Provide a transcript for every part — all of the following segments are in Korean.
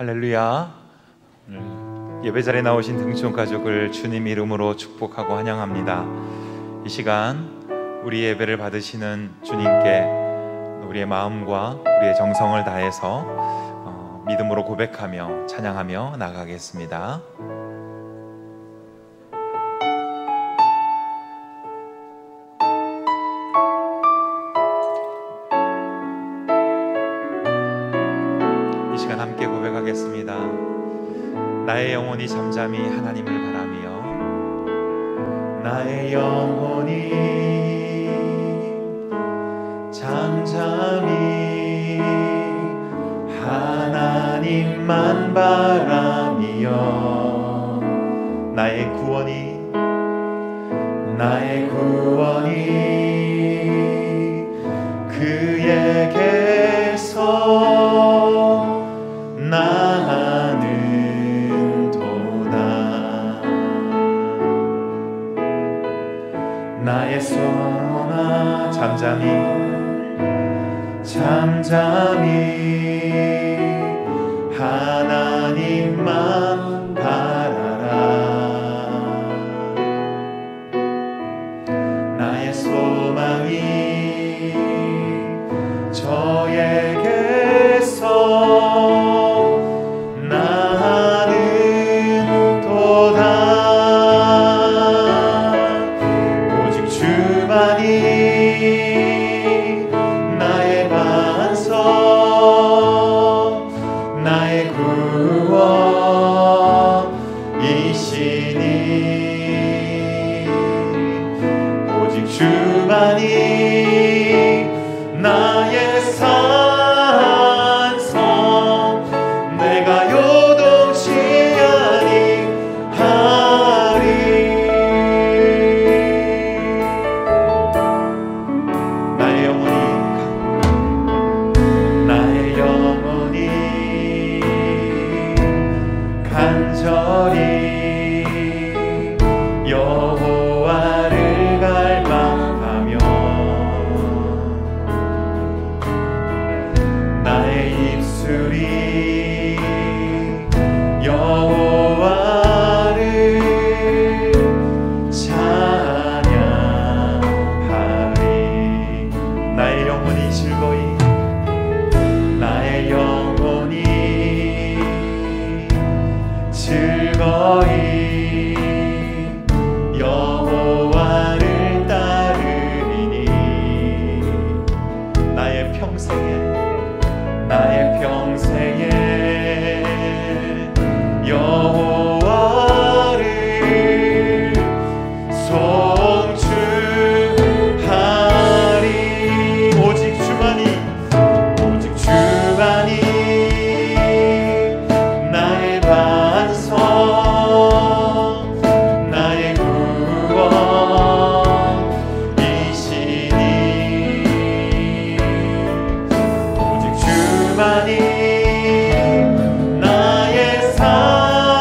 할렐루야. 예배 자리에 나오신 등촌 가족을 주님 이름으로 축복하고 환영합니다. 이 시간 우리 예배를 받으시는 주님께 우리의 마음과 우리의 정성을 다해서 믿음으로 고백하며 찬양하며 나가겠습니다. 이 시간 함께 고백하겠습니다. 나의 영혼이 잠잠히 하나님을 바라며 나의 영혼이 잠잠히 하나님만 바라며 나의 구원이 그에게서 나는 도다. 나의 소원아 잠잠히 하나님만 바라라. 나의 소망이 저에게서 나는 도다. 오직 주만이 나의 반석 나의 구원이시니 오직 주만이 나의 산성 내가 요동치 아니하리. 나의 영혼이 간절히 여호와를 갈망하며 나의 입술이 여호와를 찬양하리. 나의 영혼이 즐거이 여호와를 따르리니 나의 평생에 여호와를 송축하리. 오직 주만이 나의 반석 나의 구원이시니 오직 주만이 나의 산성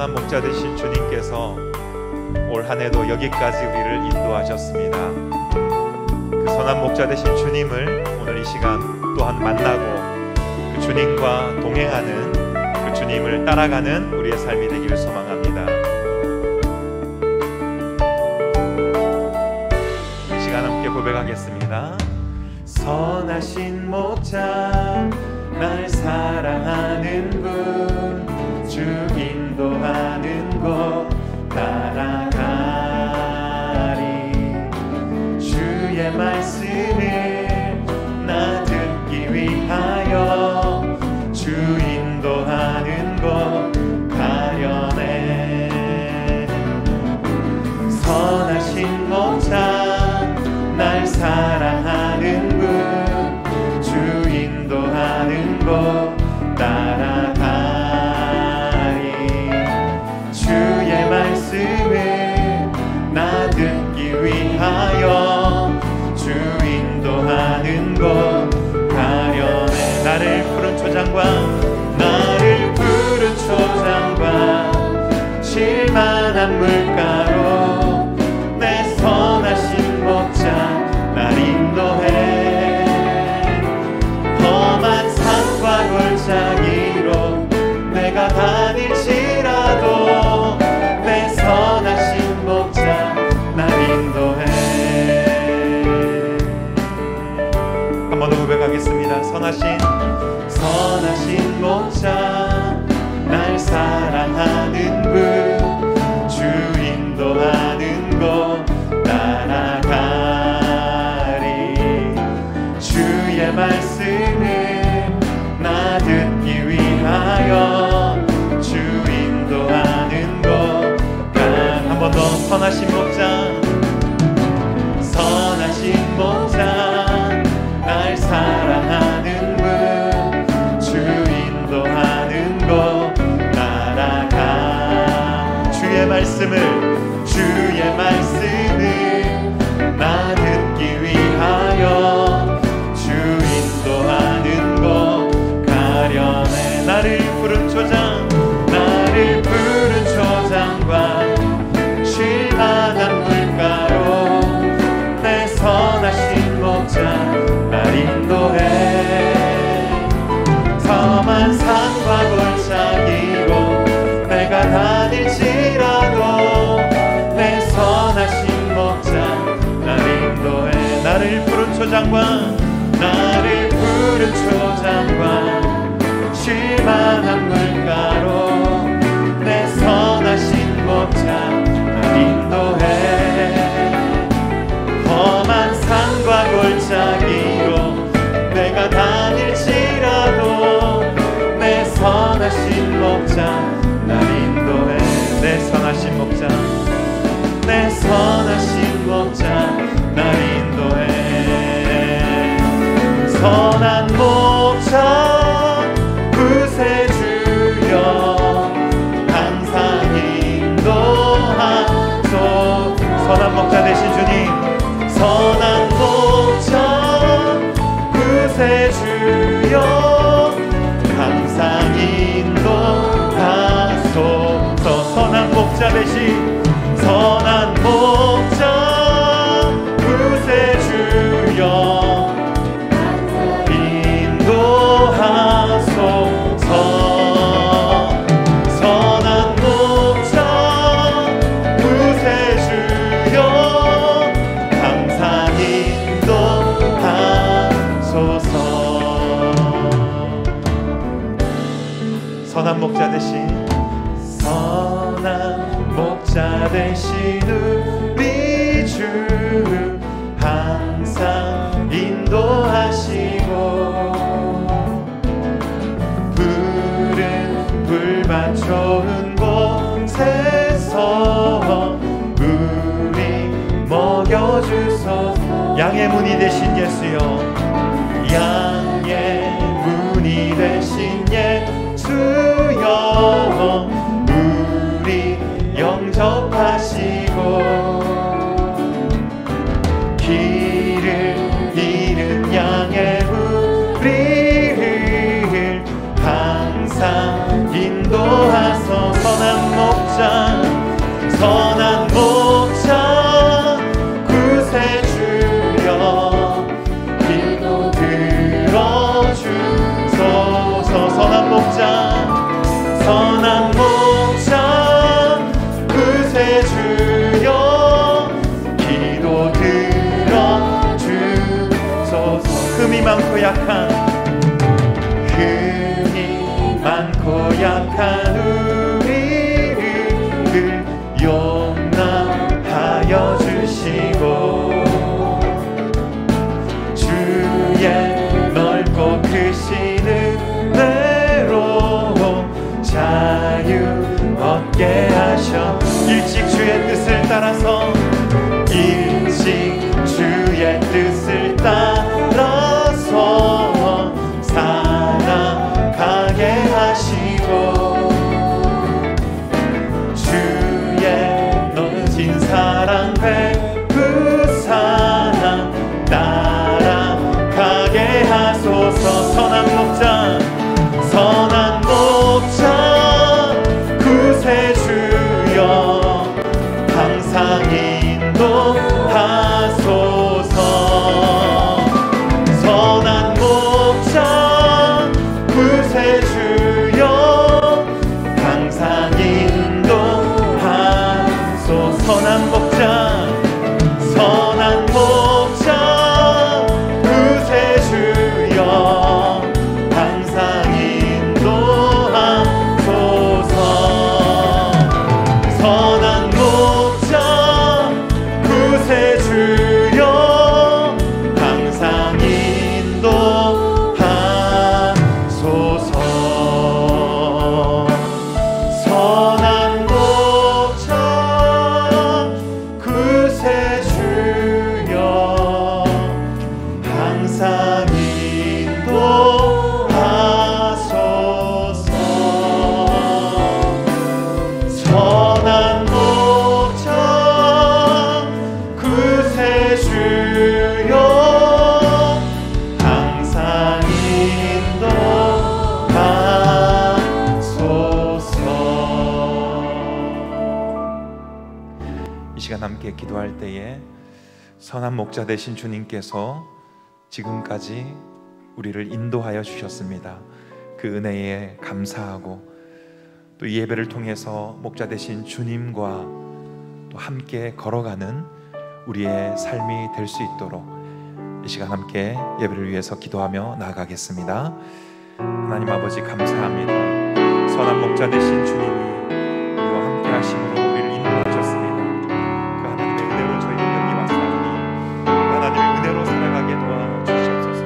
선한 목자 되신 주님께서 올 한 해도 여기까지 우리를 인도하셨습니다. 그 선한 목자 되신 주님을 오늘 이 시간 또한 만나고 그 주님과 동행하는, 그 주님을 따라가는 우리의 삶이 되기를 소망합니다. 이 시간 함께 고백하겠습니다. 선하신 목자, 날 사랑하는 분, 주 인도하는 곳 따라가리. 주의 말씀을 나 듣기 위하여 주 인도하는 곳 가려네. 선하신 목자, 날 사랑하는 분, 주 인도하는 곳 따라가리. 주의 말씀을 나 듣기 위하여 주 인도하는 곳 가려네. 나를 푸른 초장과 쉴만한 물가로 내 선하신 목자 날 인도해. 험한 산과 골짜기로 내가 다닐지라도 내 선하신 목자 날 인도해. 한 번 더 고백하겠습니다. 선하신 목자, 날 사랑하는 분, 주 인도하는 곳 따라가리. 주의 말씀을 나 듣기 위하여 주 인도하는 곳 한 번 더. 선하신 목자, 날 사랑하는 분, 주 인도하는 곳 따라가. 주의 말씀을 나 듣기 위하여 주 인도하는 곳 가려네. 나를 푸른 초장과 쉴만한 물가로 내 선하신 목자 날 인도해. 험한 산과 골짜기로 내가 다닐지라도 내 선하신 목자 날 인도해. 나를 푸른 초장과 쉴만한 물가로 내 선하신 목자 날 인도해. 험한 산과 골짜기로 내가 다닐지라도 내 선하신 목자 날 인도해. 내 선하신 목자 날 인도해. 선한 목자 구세주여 항상 인도하소. 선한 목자 되신 주님, 선한 목자 구세주여 항상 인도하소서. 선한 목자 되신 구세주여 인도하소서. 선한 목자 구세주여 항상 인도하소서. 선한 목자 되신 우리 주 항상 인도하시고 푸른 불밭 좋은 곳에서 우리 먹여주소서. 양의 문이 되신 예수여, 양의 문이 되신 예수여 우리 영접하시고 길을 잃은 양의 우리를 항상 인도하소. 선한 많고 약한 우리를 용납하여 주시고 주의 넓고 크신 은혜로 자유 얻게 하셔. 일찍 주의 뜻을 따라서 살아가게 하시고 주의 넘친 사랑 베푸사 따라가게 하소서. 선한 목자 구세주여 항상 인도하소서. 선한 목자 구세주여 항상 인도하소서. 선한 목자 구세주여 항상 인도하소서. 선한 목자 구세주여 항상 인도하소서. 선한 목자 구세주여 항상 인도하소서. 선한 목자 구세주여 항상 인도하소서. 이 시간 함께 기도할 때에 선한 목자 되신 주님께서 지금까지 우리를 인도하여 주셨습니다. 그 은혜에 감사하고 또 이 예배를 통해서 목자 되신 주님과 또 함께 걸어가는 우리의 삶이 될 수 있도록 이 시간 함께 예배를 위해서 기도하며 나아가겠습니다. 하나님 아버지 감사합니다. 선한 목자 되신 주님이 우리와 함께 하심으로 우리를 인도하셨습니다. 그 하나님의 은혜로 저희가 여기 왔사오니 그 하나님의 은혜로 살아가게 도와주시옵소서.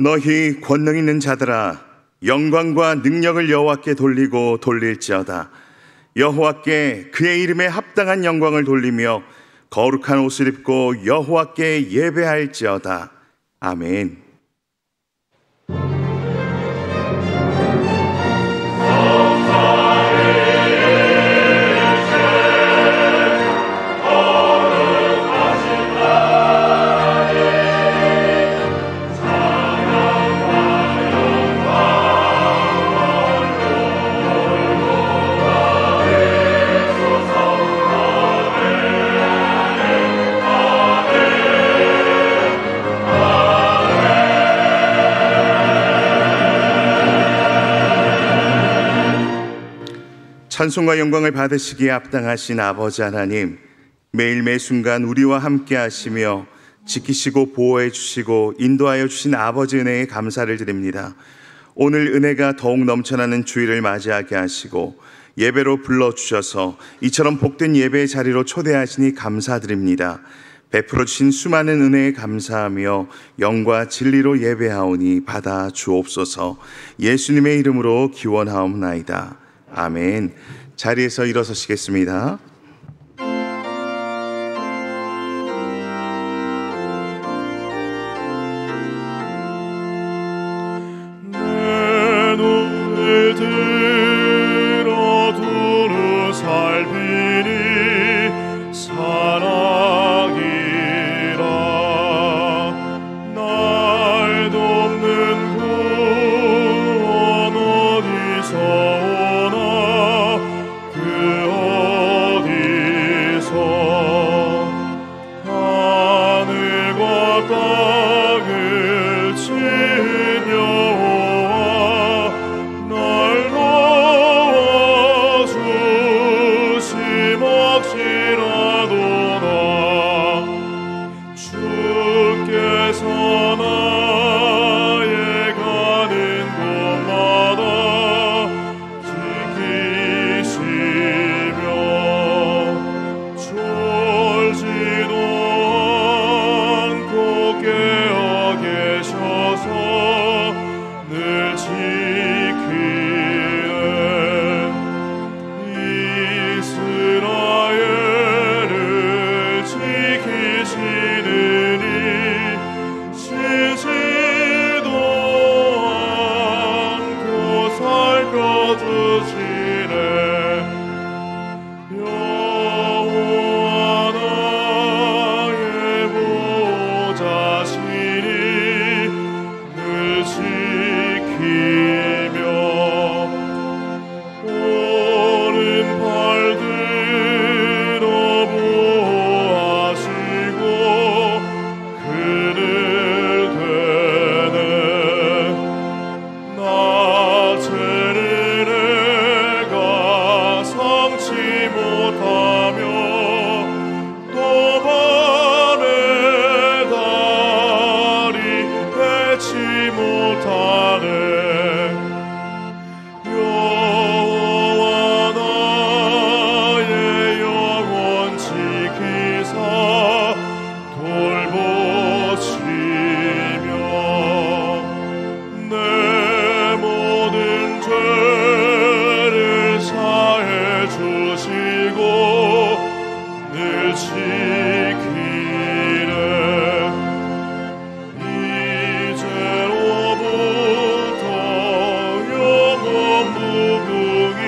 너희 권능 있는 자들아 영광과 능력을 여호와께 돌리고 돌릴지어다. 여호와께 그의 이름에 합당한 영광을 돌리며 거룩한 옷을 입고 여호와께 예배할지어다. 아멘. 찬송과 영광을 받으시기에 합당하신 아버지 하나님, 매일 매순간 우리와 함께 하시며 지키시고 보호해 주시고 인도하여 주신 아버지 은혜에 감사를 드립니다. 오늘 은혜가 더욱 넘쳐나는 주일을 맞이하게 하시고 예배로 불러주셔서 이처럼 복된 예배의 자리로 초대하시니 감사드립니다. 베풀어 주신 수많은 은혜에 감사하며 영과 진리로 예배하오니 받아 주옵소서. 예수님의 이름으로 기원하옵나이다. 아멘. 자리에서 일어서시겠습니다. 내 눈을 들어 두루 살피니 사랑이라 날 돕는 늘 지키는 이스라엘을 지키시느니 쉬지도 않고 살펴주시네. 여호와 나의 보좌시니 늘 지키며 오른팔 들어 보호하시고 그늘 되네. 낮에는 내가 성치 못하며 또 밤에 달이 해치 못하네. 여호와 나의 영혼 지키사 돌보시며 내 모든 죄를 사해 주시고 늘 지키네. 이제로부터 영원 무궁히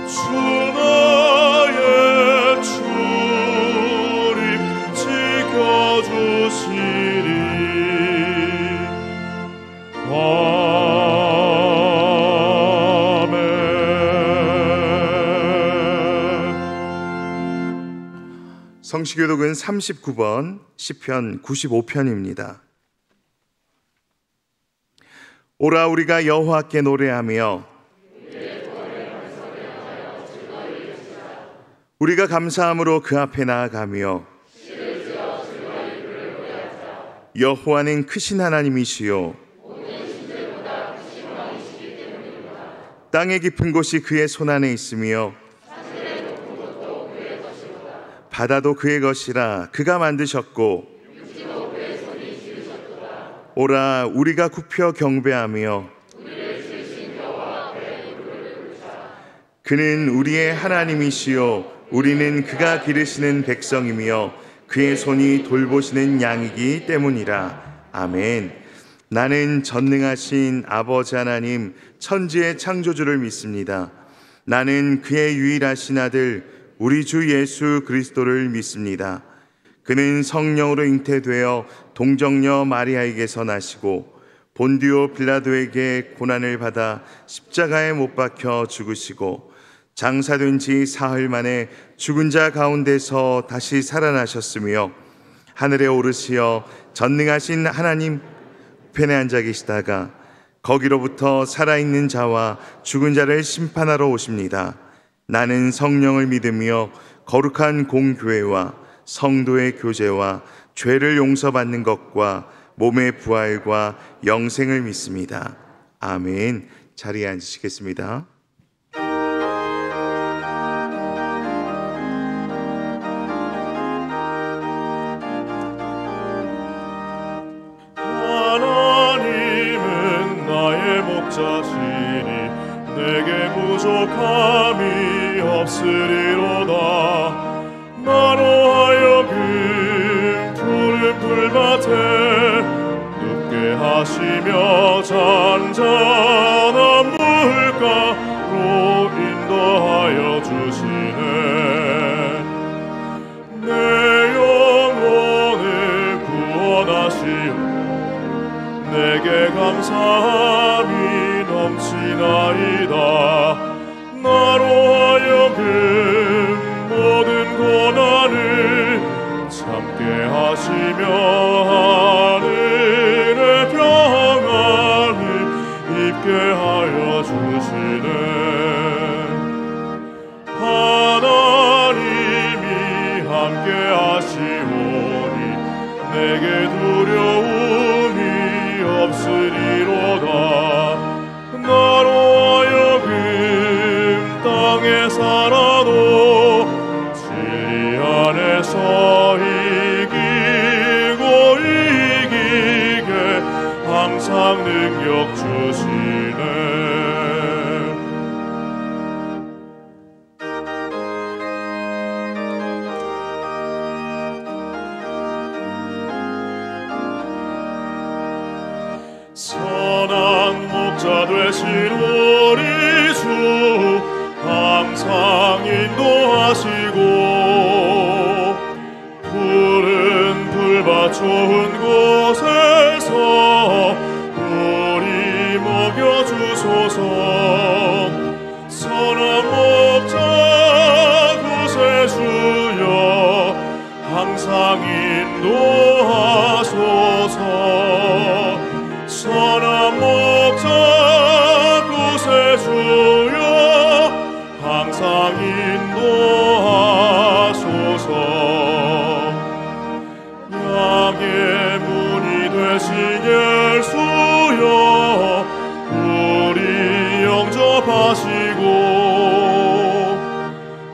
주 나의 출입 지켜주시리. 아멘. 성시교독은 39번 시편 95편입니다. 오라 우리가 여호와께 노래하며 우리가 감사함으로 그 앞에 나아가며 여호와는 크신 하나님이시요 땅의 깊은 곳이 그의 손안에 있으며 바다도 그의 것이라 그가 만드셨고 오라 우리가 굽혀 경배하며 그는 우리의 하나님이시요 우리는 그가 기르시는 백성이며 그의 손이 돌보시는 양이기 때문이라. 아멘. 나는 전능하신 아버지 하나님 천지의 창조주를 믿습니다. 나는 그의 유일하신 아들 우리 주 예수 그리스도를 믿습니다. 그는 성령으로 잉태되어 동정녀 마리아에게서 나시고 본디오 빌라도에게 고난을 받아 십자가에 못 박혀 죽으시고 장사된 지 사흘 만에 죽은 자 가운데서 다시 살아나셨으며 하늘에 오르시어 전능하신 하나님 편에 앉아 계시다가 거기로부터 살아있는 자와 죽은 자를 심판하러 오십니다. 나는 성령을 믿으며 거룩한 공교회와 성도의 교제와 죄를 용서받는 것과 몸의 부활과 영생을 믿습니다. 아멘. 자리에 앉으시겠습니다. 하나님은 나의 목자시니 내게 부족함이 없으리로다. 나로 하여금 푸른 풀밭에 눕게 하시며 잔잔한 물가로 인도하여 주시네. 내 영혼을 구원하시오 내게 감사함이 넘치나이다. 나로 하여금 모든 고난을 참게 하시며 하늘의 평안을 입게 하여 주시네. 하나님이 함께 하시오니 내게 두려움이 없으리로다. 나로 하여금 땅에 살아도 진리 안에서 이기고 항상 능력 주시네. 선한 목자 되신 우리 주 항상 인도하시고 푸른 풀밭 좋은 곳에서 우리 먹여주소서. 선한 목자 구세주여 항상 인도하소서. 선한 목자 구세주여 항상 인도하소서. 양의 문이 되신 예수여 우리 영접하시고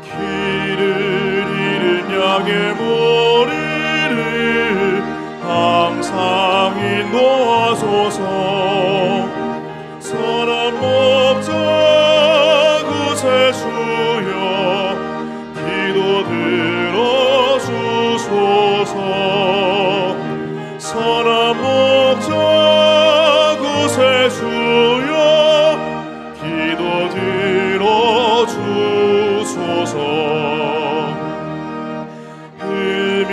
길을 잃은 양의 머리를 항상 인도하소서. 선한 목자 구세주여 기도 들어주소서. 선한 목자 구세주여 기도 들어주소서. 흠이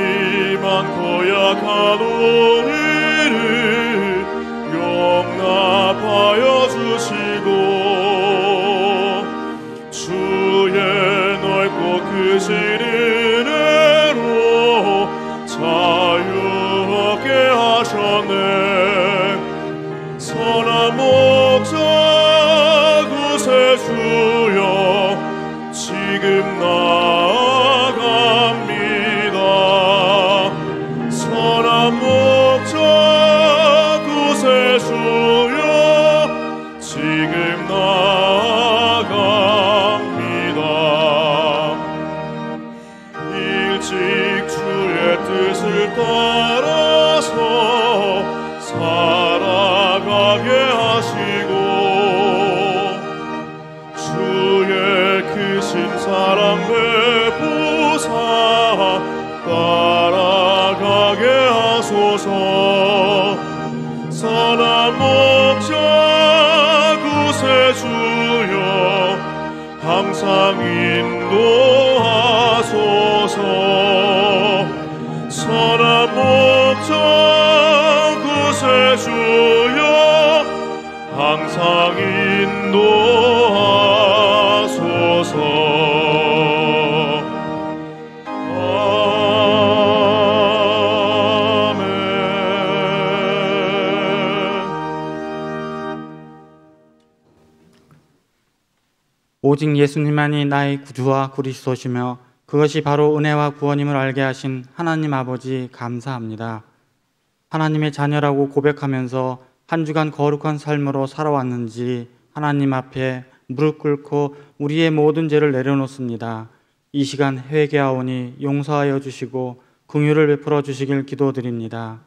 많고 약한 우리를 용납하여 주시고 주의 넓고 크신 은혜로 자유롭게 하셨네. 선한 목자 구세주여 지금 나아갑니다. 선한 목자 구세주여 지금 나아갑니다. 일찍 주의 뜻을 따라서 살아가게 하시고 주의 크신 사랑 베푸사 따라가게 하소서. 선한 목자 구세주여 항상 인도하소서. 선한 목자 구세주여 항상 인도하소서. 오직 예수님만이 나의 구주와 그리스도시며 그것이 바로 은혜와 구원임을 알게 하신 하나님 아버지 감사합니다. 하나님의 자녀라고 고백하면서 한 주간 거룩한 삶으로 살아왔는지 하나님 앞에 무릎 꿇고 우리의 모든 죄를 내려놓습니다. 이 시간 회개하오니 용서하여 주시고 긍휼을 베풀어 주시길 기도드립니다.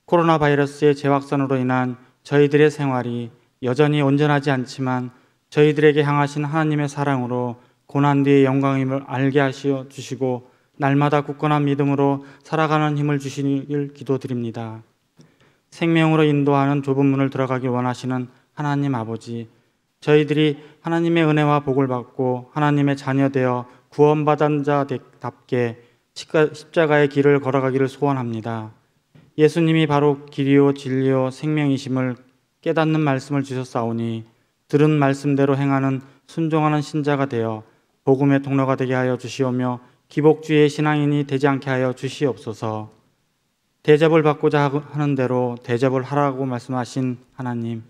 코로나 바이러스의 재확산으로 인한 저희들의 생활이 여전히 온전하지 않지만 저희들에게 향하신 하나님의 사랑으로 고난 뒤의 영광임을 알게 하시어 주시고 날마다 굳건한 믿음으로 살아가는 힘을 주시길 기도드립니다. 생명으로 인도하는 좁은 문을 들어가길 원하시는 하나님 아버지, 저희들이 하나님의 은혜와 복을 받고 하나님의 자녀되어 구원받은 자답게 십자가의 길을 걸어가기를 소원합니다. 예수님이 바로 길이요 진리요 생명이심을 깨닫는 말씀을 주셨사오니 들은 말씀대로 행하는 순종하는 신자가 되어 복음의 통로가 되게 하여 주시오며 기복주의 신앙인이 되지 않게 하여 주시옵소서. 대접을 받고자 하는 대로 대접을 하라고 말씀하신 하나님,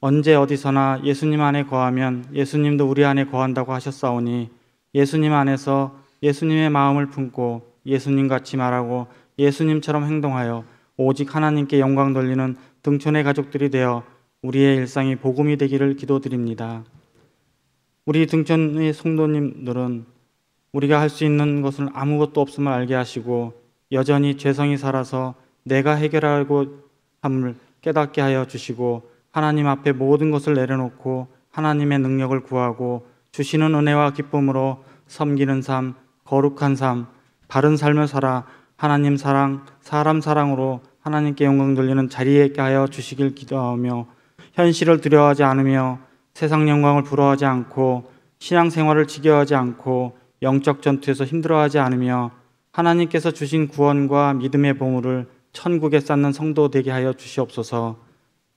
언제 어디서나 예수님 안에 거하면 예수님도 우리 안에 거한다고 하셨사오니 예수님 안에서 예수님의 마음을 품고 예수님같이 말하고 예수님처럼 행동하여 오직 하나님께 영광 돌리는 등촌의 가족들이 되어 우리의 일상이 복음이 되기를 기도드립니다. 우리 등촌의 성도님들은 우리가 할 수 있는 것은 아무것도 없음을 알게 하시고 여전히 죄성이 살아서 내가 해결하고 함을 깨닫게 하여 주시고 하나님 앞에 모든 것을 내려놓고 하나님의 능력을 구하고 주시는 은혜와 기쁨으로 섬기는 삶, 거룩한 삶, 바른 삶을 살아 하나님 사랑, 사람 사랑으로 하나님께 영광 돌리는 자리에 있게 하여 주시길 기도하며 현실을 두려워하지 않으며 세상 영광을 부러워하지 않고 신앙생활을 지겨워하지 않고 영적 전투에서 힘들어하지 않으며 하나님께서 주신 구원과 믿음의 보물을 천국에 쌓는 성도 되게 하여 주시옵소서.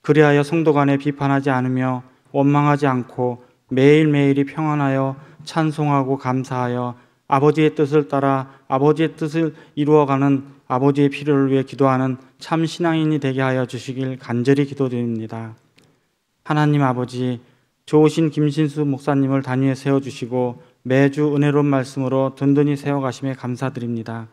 그리하여 성도 간에 비판하지 않으며 원망하지 않고 매일매일이 평안하여 찬송하고 감사하여 아버지의 뜻을 따라 아버지의 뜻을 이루어가는 아버지의 필요를 위해 기도하는 참 신앙인이 되게 하여 주시길 간절히 기도드립니다. 하나님 아버지, 좋으신 김신수 목사님을 단위에 세워주시고 매주 은혜로운 말씀으로 든든히 세워가심에 감사드립니다.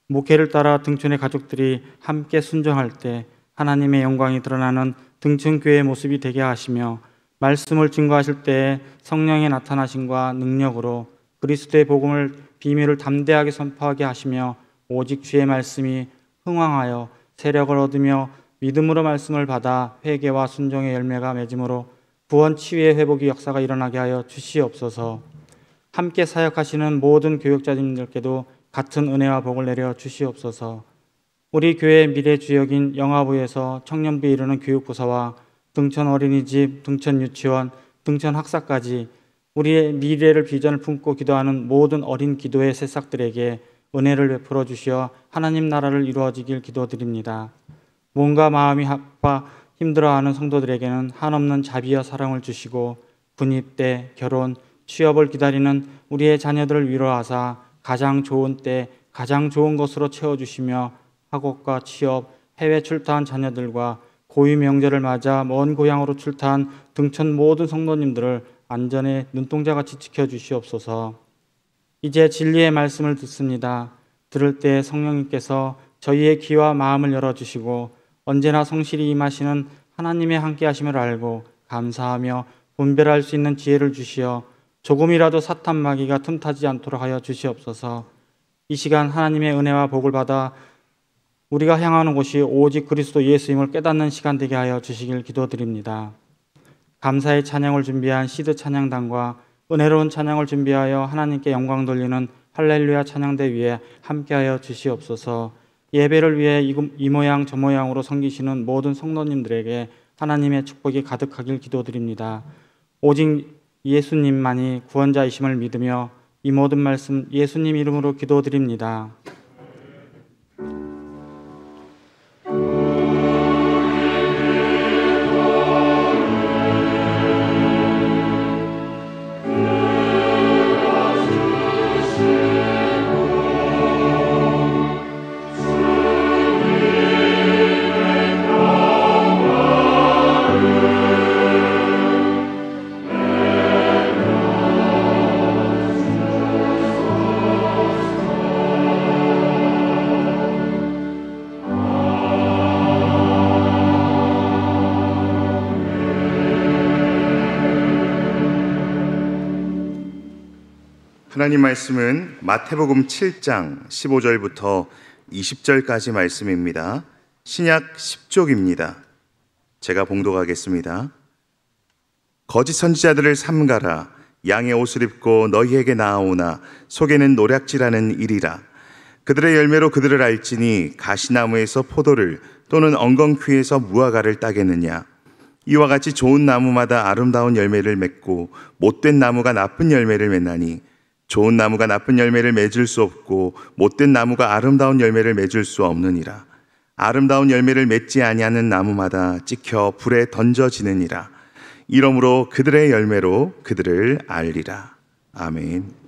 목회를 따라 등촌의 가족들이 함께 순종할 때 하나님의 영광이 드러나는 등촌교회의 모습이 되게 하시며 말씀을 증거하실 때에 성령의 나타나심과 능력으로 그리스도의 복음을 비밀을 담대하게 선포하게 하시며 오직 주의 말씀이 흥왕하여 세력을 얻으며 믿음으로 말씀을 받아 회개와 순종의 열매가 맺음으로 구원 치유의 회복의 역사가 일어나게 하여 주시옵소서. 함께 사역하시는 모든 교역자님들께도 같은 은혜와 복을 내려 주시옵소서. 우리 교회 미래 주역인 영화부에서 청년부에 이르는 교육부서와 등촌 어린이집, 등촌 유치원, 등촌 학사까지 우리의 미래를 비전을 품고 기도하는 모든 어린 기도의 새싹들에게 은혜를 베풀어 주시어 하나님 나라를 이루어지길 기도드립니다. 몸과 마음이 아파 힘들어하는 성도들에게는 한없는 자비와 사랑을 주시고 군입대, 결혼, 취업을 기다리는 우리의 자녀들을 위로하사 가장 좋은 때 가장 좋은 것으로 채워주시며 학업과 취업, 해외 출타한 자녀들과 고유 명절을 맞아 먼 고향으로 출타한 등촌 모든 성도님들을 안전에 눈동자같이 지켜주시옵소서. 이제 진리의 말씀을 듣습니다. 들을 때 성령님께서 저희의 귀와 마음을 열어주시고 언제나 성실히 임하시는 하나님의 함께하심을 알고 감사하며 분별할 수 있는 지혜를 주시어 조금이라도 사탄 마귀가 틈타지 않도록 하여 주시옵소서. 이 시간 하나님의 은혜와 복을 받아 우리가 향하는 곳이 오직 그리스도 예수임을 깨닫는 시간 되게 하여 주시길 기도드립니다. 감사의 찬양을 준비한 시드 찬양단과 은혜로운 찬양을 준비하여 하나님께 영광 돌리는 할렐루야 찬양대 위에 함께하여 주시옵소서. 예배를 위해 이 모양 저 모양으로 섬기시는 모든 성도님들에게 하나님의 축복이 가득하길 기도드립니다. 오직 예수님만이 구원자이심을 믿으며 이 모든 말씀 예수님 이름으로 기도드립니다. 하나님 말씀은 마태복음 7장 15절부터 20절까지 말씀입니다. 신약 10쪽입니다. 제가 봉독하겠습니다. 거짓 선지자들을 삼가라. 양의 옷을 입고 너희에게 나아오나 속에는 노략질하는 일이라. 그들의 열매로 그들을 알지니 가시나무에서 포도를 또는 엉겅퀴에서 무화과를 따겠느냐. 이와 같이 좋은 나무마다 아름다운 열매를 맺고 못된 나무가 나쁜 열매를 맺나니 좋은 나무가 나쁜 열매를 맺을 수 없고 못된 나무가 아름다운 열매를 맺을 수 없느니라. 아름다운 열매를 맺지 아니하는 나무마다 찍혀 불에 던져지느니라. 이러므로 그들의 열매로 그들을 알리라. 아멘.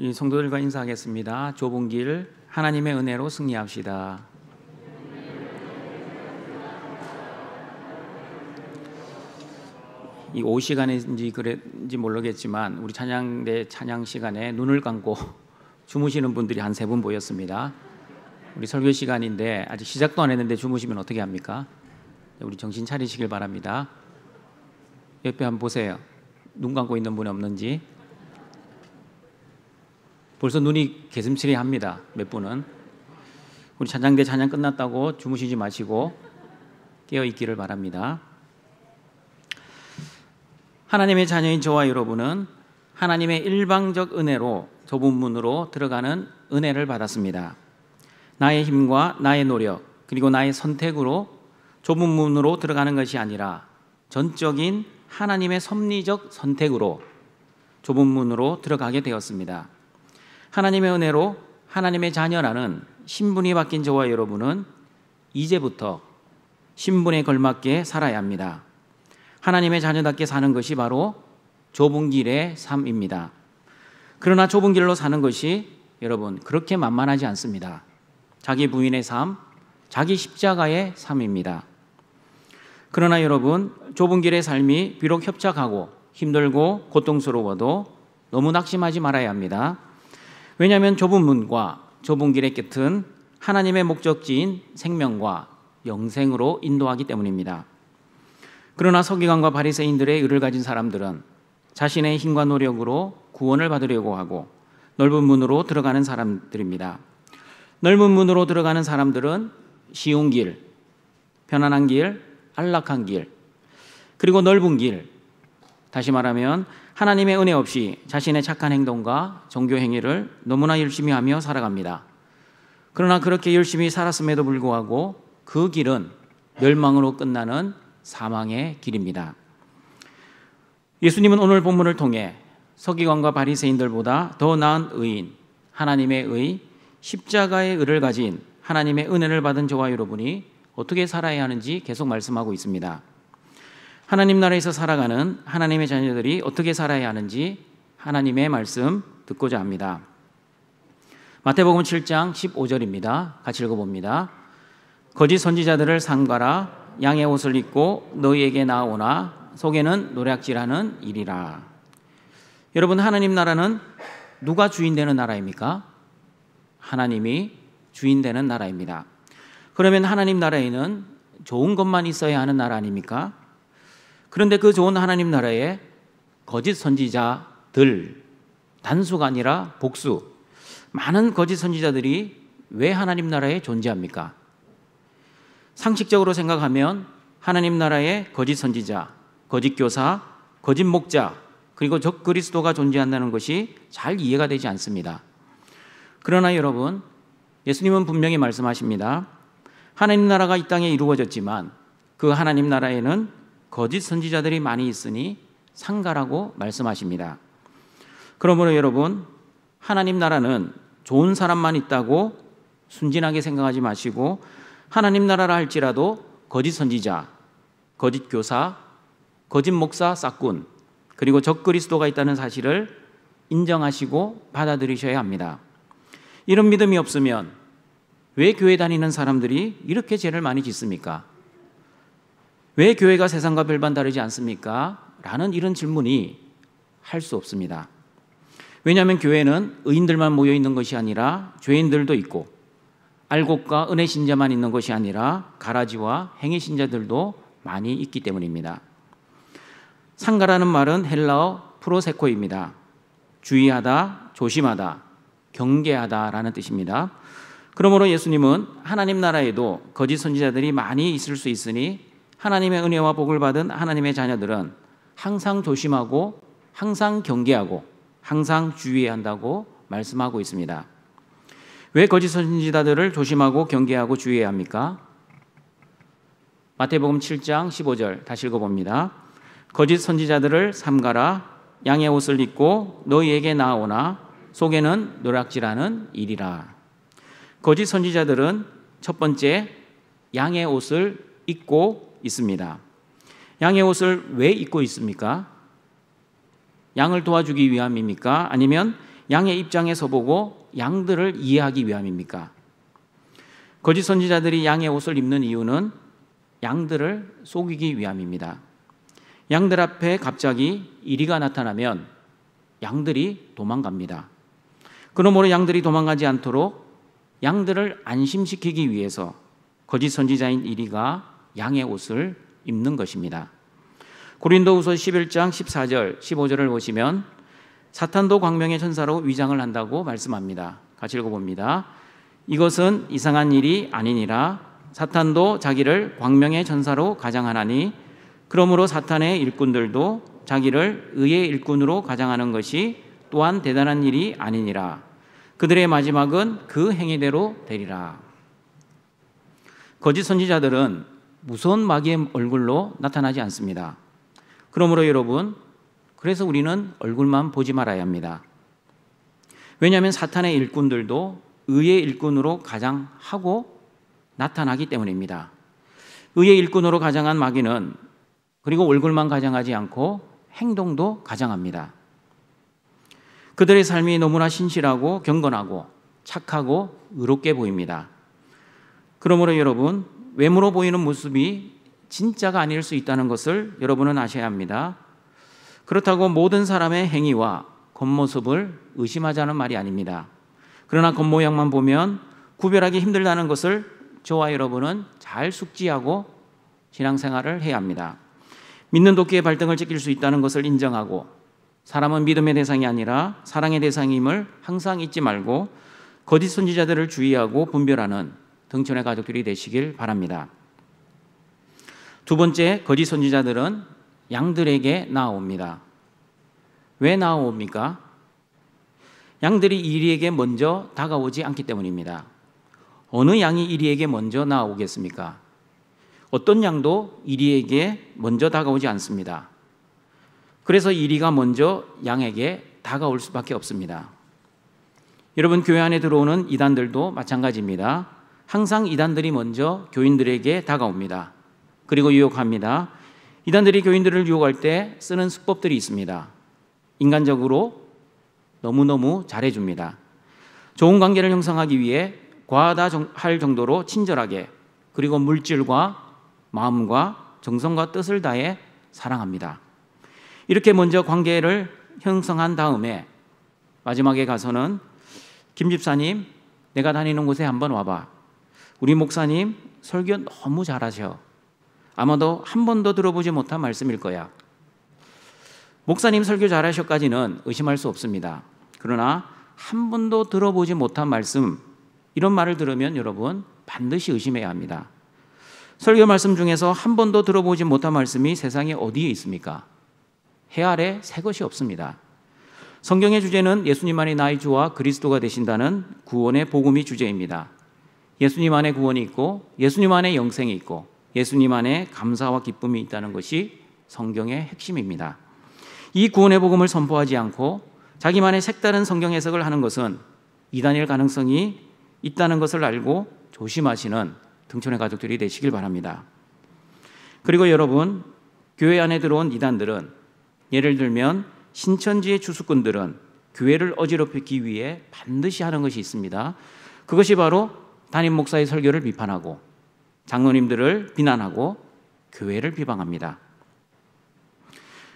우리 성도들과 인사하겠습니다. 좁은 길 하나님의 은혜로 승리합시다. 이 오후 시간인지 그랬는지 모르겠지만 우리 찬양대 찬양 시간에 눈을 감고 주무시는 분들이 한 3분 보였습니다. 우리 설교 시간인데 아직 시작도 안 했는데 주무시면 어떻게 합니까? 우리 정신 차리시길 바랍니다. 옆에 한번 보세요. 눈 감고 있는 분이 없는지. 벌써 눈이 개슴츠레합니다. 몇 분은. 우리 찬양대 찬양 끝났다고 주무시지 마시고 깨어있기를 바랍니다. 하나님의 자녀인 저와 여러분은 하나님의 일방적 은혜로 좁은 문으로 들어가는 은혜를 받았습니다. 나의 힘과 나의 노력 그리고 나의 선택으로 좁은 문으로 들어가는 것이 아니라 전적인 하나님의 섭리적 선택으로 좁은 문으로 들어가게 되었습니다. 하나님의 은혜로 하나님의 자녀라는 신분이 바뀐 저와 여러분은 이제부터 신분에 걸맞게 살아야 합니다. 하나님의 자녀답게 사는 것이 바로 좁은 길의 삶입니다. 그러나 좁은 길로 사는 것이 여러분 그렇게 만만하지 않습니다. 자기 부인의 삶, 자기 십자가의 삶입니다. 그러나 여러분 좁은 길의 삶이 비록 협착하고 힘들고 고통스러워도 너무 낙심하지 말아야 합니다. 왜냐하면 좁은 문과 좁은 길의 끝은 하나님의 목적지인 생명과 영생으로 인도하기 때문입니다. 그러나 서기관과 바리새인들의 의를 가진 사람들은 자신의 힘과 노력으로 구원을 받으려고 하고 넓은 문으로 들어가는 사람들입니다. 넓은 문으로 들어가는 사람들은 쉬운 길, 편안한 길, 안락한 길, 그리고 넓은 길, 다시 말하면 하나님의 은혜 없이 자신의 착한 행동과 종교 행위를 너무나 열심히 하며 살아갑니다. 그러나 그렇게 열심히 살았음에도 불구하고 그 길은 멸망으로 끝나는 사망의 길입니다. 예수님은 오늘 본문을 통해 서기관과 바리새인들보다 더 나은 의인, 하나님의 의, 십자가의 의를 가진 하나님의 은혜를 받은 저와 여러분이 어떻게 살아야 하는지 계속 말씀하고 있습니다. 하나님 나라에서 살아가는 하나님의 자녀들이 어떻게 살아야 하는지 하나님의 말씀 듣고자 합니다. 마태복음 7장 15절입니다. 같이 읽어봅니다. 거짓 선지자들을 삼가라. 양의 옷을 입고 너희에게 나오나 속에는 노략질하는 일이라. 여러분 하나님 나라는 누가 주인 되는 나라입니까? 하나님이 주인 되는 나라입니다. 그러면 하나님 나라에는 좋은 것만 있어야 하는 나라 아닙니까? 그런데 그 좋은 하나님 나라에 거짓 선지자들, 단수가 아니라 복수, 많은 거짓 선지자들이 왜 하나님 나라에 존재합니까? 상식적으로 생각하면 하나님 나라에 거짓 선지자, 거짓 교사, 거짓 목자, 그리고 적 그리스도가 존재한다는 것이 잘 이해가 되지 않습니다. 그러나 여러분, 예수님은 분명히 말씀하십니다. 하나님 나라가 이 땅에 이루어졌지만 그 하나님 나라에는 거짓 선지자들이 많이 있으니 상가라고 말씀하십니다. 그러므로 여러분, 하나님 나라는 좋은 사람만 있다고 순진하게 생각하지 마시고 하나님 나라라 할지라도 거짓 선지자, 거짓 교사, 거짓 목사, 싹군, 그리고 적 그리스도가 있다는 사실을 인정하시고 받아들이셔야 합니다. 이런 믿음이 없으면 왜 교회 다니는 사람들이 이렇게 죄를 많이 짓습니까? 왜 교회가 세상과 별반 다르지 않습니까? 라는 이런 질문이 할 수 없습니다. 왜냐하면 교회는 의인들만 모여 있는 것이 아니라 죄인들도 있고 알곡과 은혜 신자만 있는 것이 아니라 가라지와 행위 신자들도 많이 있기 때문입니다. 상가라는 말은 헬라어 프로세코입니다. 주의하다, 조심하다, 경계하다라는 뜻입니다. 그러므로 예수님은 하나님 나라에도 거짓 선지자들이 많이 있을 수 있으니 하나님의 은혜와 복을 받은 하나님의 자녀들은 항상 조심하고 항상 경계하고 항상 주의해야 한다고 말씀하고 있습니다. 왜 거짓 선지자들을 조심하고 경계하고 주의해야 합니까? 마태복음 7장 15절 다시 읽어봅니다. 거짓 선지자들을 삼가라. 양의 옷을 입고 너희에게 나오나 속에는 노략질하는 일이라. 거짓 선지자들은 첫 번째 양의 옷을 입고 있습니다. 양의 옷을 왜 입고 있습니까? 양을 도와주기 위함입니까? 아니면 양의 입장에 서보고 양들을 이해하기 위함입니까? 거짓 선지자들이 양의 옷을 입는 이유는 양들을 속이기 위함입니다. 양들 앞에 갑자기 이리가 나타나면 양들이 도망갑니다. 그러므로 양들이 도망가지 않도록 양들을 안심시키기 위해서 거짓 선지자인 이리가 양의 옷을 입는 것입니다. 고린도후서 11장 14절 15절을 보시면 사탄도 광명의 천사로 위장을 한다고 말씀합니다. 같이 읽어봅니다. 이것은 이상한 일이 아니니라. 사탄도 자기를 광명의 천사로 가장하나니 그러므로 사탄의 일꾼들도 자기를 의의 일꾼으로 가장하는 것이 또한 대단한 일이 아니니라. 그들의 마지막은 그 행위대로 되리라. 거짓 선지자들은 무서운 마귀의 얼굴로 나타나지 않습니다. 그러므로 여러분, 그래서 우리는 얼굴만 보지 말아야 합니다. 왜냐하면 사탄의 일꾼들도 의의 일꾼으로 가장하고 나타나기 때문입니다. 의의 일꾼으로 가장한 마귀는 그리고 얼굴만 가장하지 않고 행동도 가장합니다. 그들의 삶이 너무나 신실하고 경건하고 착하고 의롭게 보입니다. 그러므로 여러분, 외모로 보이는 모습이 진짜가 아닐 수 있다는 것을 여러분은 아셔야 합니다. 그렇다고 모든 사람의 행위와 겉모습을 의심하자는 말이 아닙니다. 그러나 겉모양만 보면 구별하기 힘들다는 것을 저와 여러분은 잘 숙지하고 신앙생활을 해야 합니다. 믿는 도끼에 발등을 찍힐 수 있다는 것을 인정하고 사람은 믿음의 대상이 아니라 사랑의 대상임을 항상 잊지 말고 거짓 선지자들을 주의하고 분별하는 등촌의 가족들이 되시길 바랍니다. 두 번째, 거짓 선지자들은 양들에게 나아옵니다. 왜 나아옵니까? 양들이 이리에게 먼저 다가오지 않기 때문입니다. 어느 양이 이리에게 먼저 나아오겠습니까? 어떤 양도 이리에게 먼저 다가오지 않습니다. 그래서 이리가 먼저 양에게 다가올 수밖에 없습니다. 여러분, 교회 안에 들어오는 이단들도 마찬가지입니다. 항상 이단들이 먼저 교인들에게 다가옵니다. 그리고 유혹합니다. 이단들이 교인들을 유혹할 때 쓰는 수법들이 있습니다. 인간적으로 너무너무 잘해줍니다. 좋은 관계를 형성하기 위해 과하다 할 정도로 친절하게, 그리고 물질과 마음과 정성과 뜻을 다해 사랑합니다. 이렇게 먼저 관계를 형성한 다음에 마지막에 가서는 김 집사님, 내가 다니는 곳에 한번 와봐. 우리 목사님 설교 너무 잘하셔. 아마도 한 번도 들어보지 못한 말씀일 거야. 목사님 설교 잘하셔까지는 의심할 수 없습니다. 그러나 한 번도 들어보지 못한 말씀, 이런 말을 들으면 여러분 반드시 의심해야 합니다. 설교 말씀 중에서 한 번도 들어보지 못한 말씀이 세상에 어디에 있습니까? 해 아래 새 것이 없습니다. 성경의 주제는 예수님만이 나의 주와 그리스도가 되신다는 구원의 복음이 주제입니다. 예수님 안에 구원이 있고 예수님 안에 영생이 있고 예수님 안에 감사와 기쁨이 있다는 것이 성경의 핵심입니다. 이 구원의 복음을 선포하지 않고 자기만의 색다른 성경 해석을 하는 것은 이단일 가능성이 있다는 것을 알고 조심하시는 등촌의 가족들이 되시길 바랍니다. 그리고 여러분, 교회 안에 들어온 이단들은, 예를 들면 신천지의 주수꾼들은 교회를 어지럽히기 위해 반드시 하는 것이 있습니다. 그것이 바로 담임 목사의 설교를 비판하고 장로님들을 비난하고 교회를 비방합니다.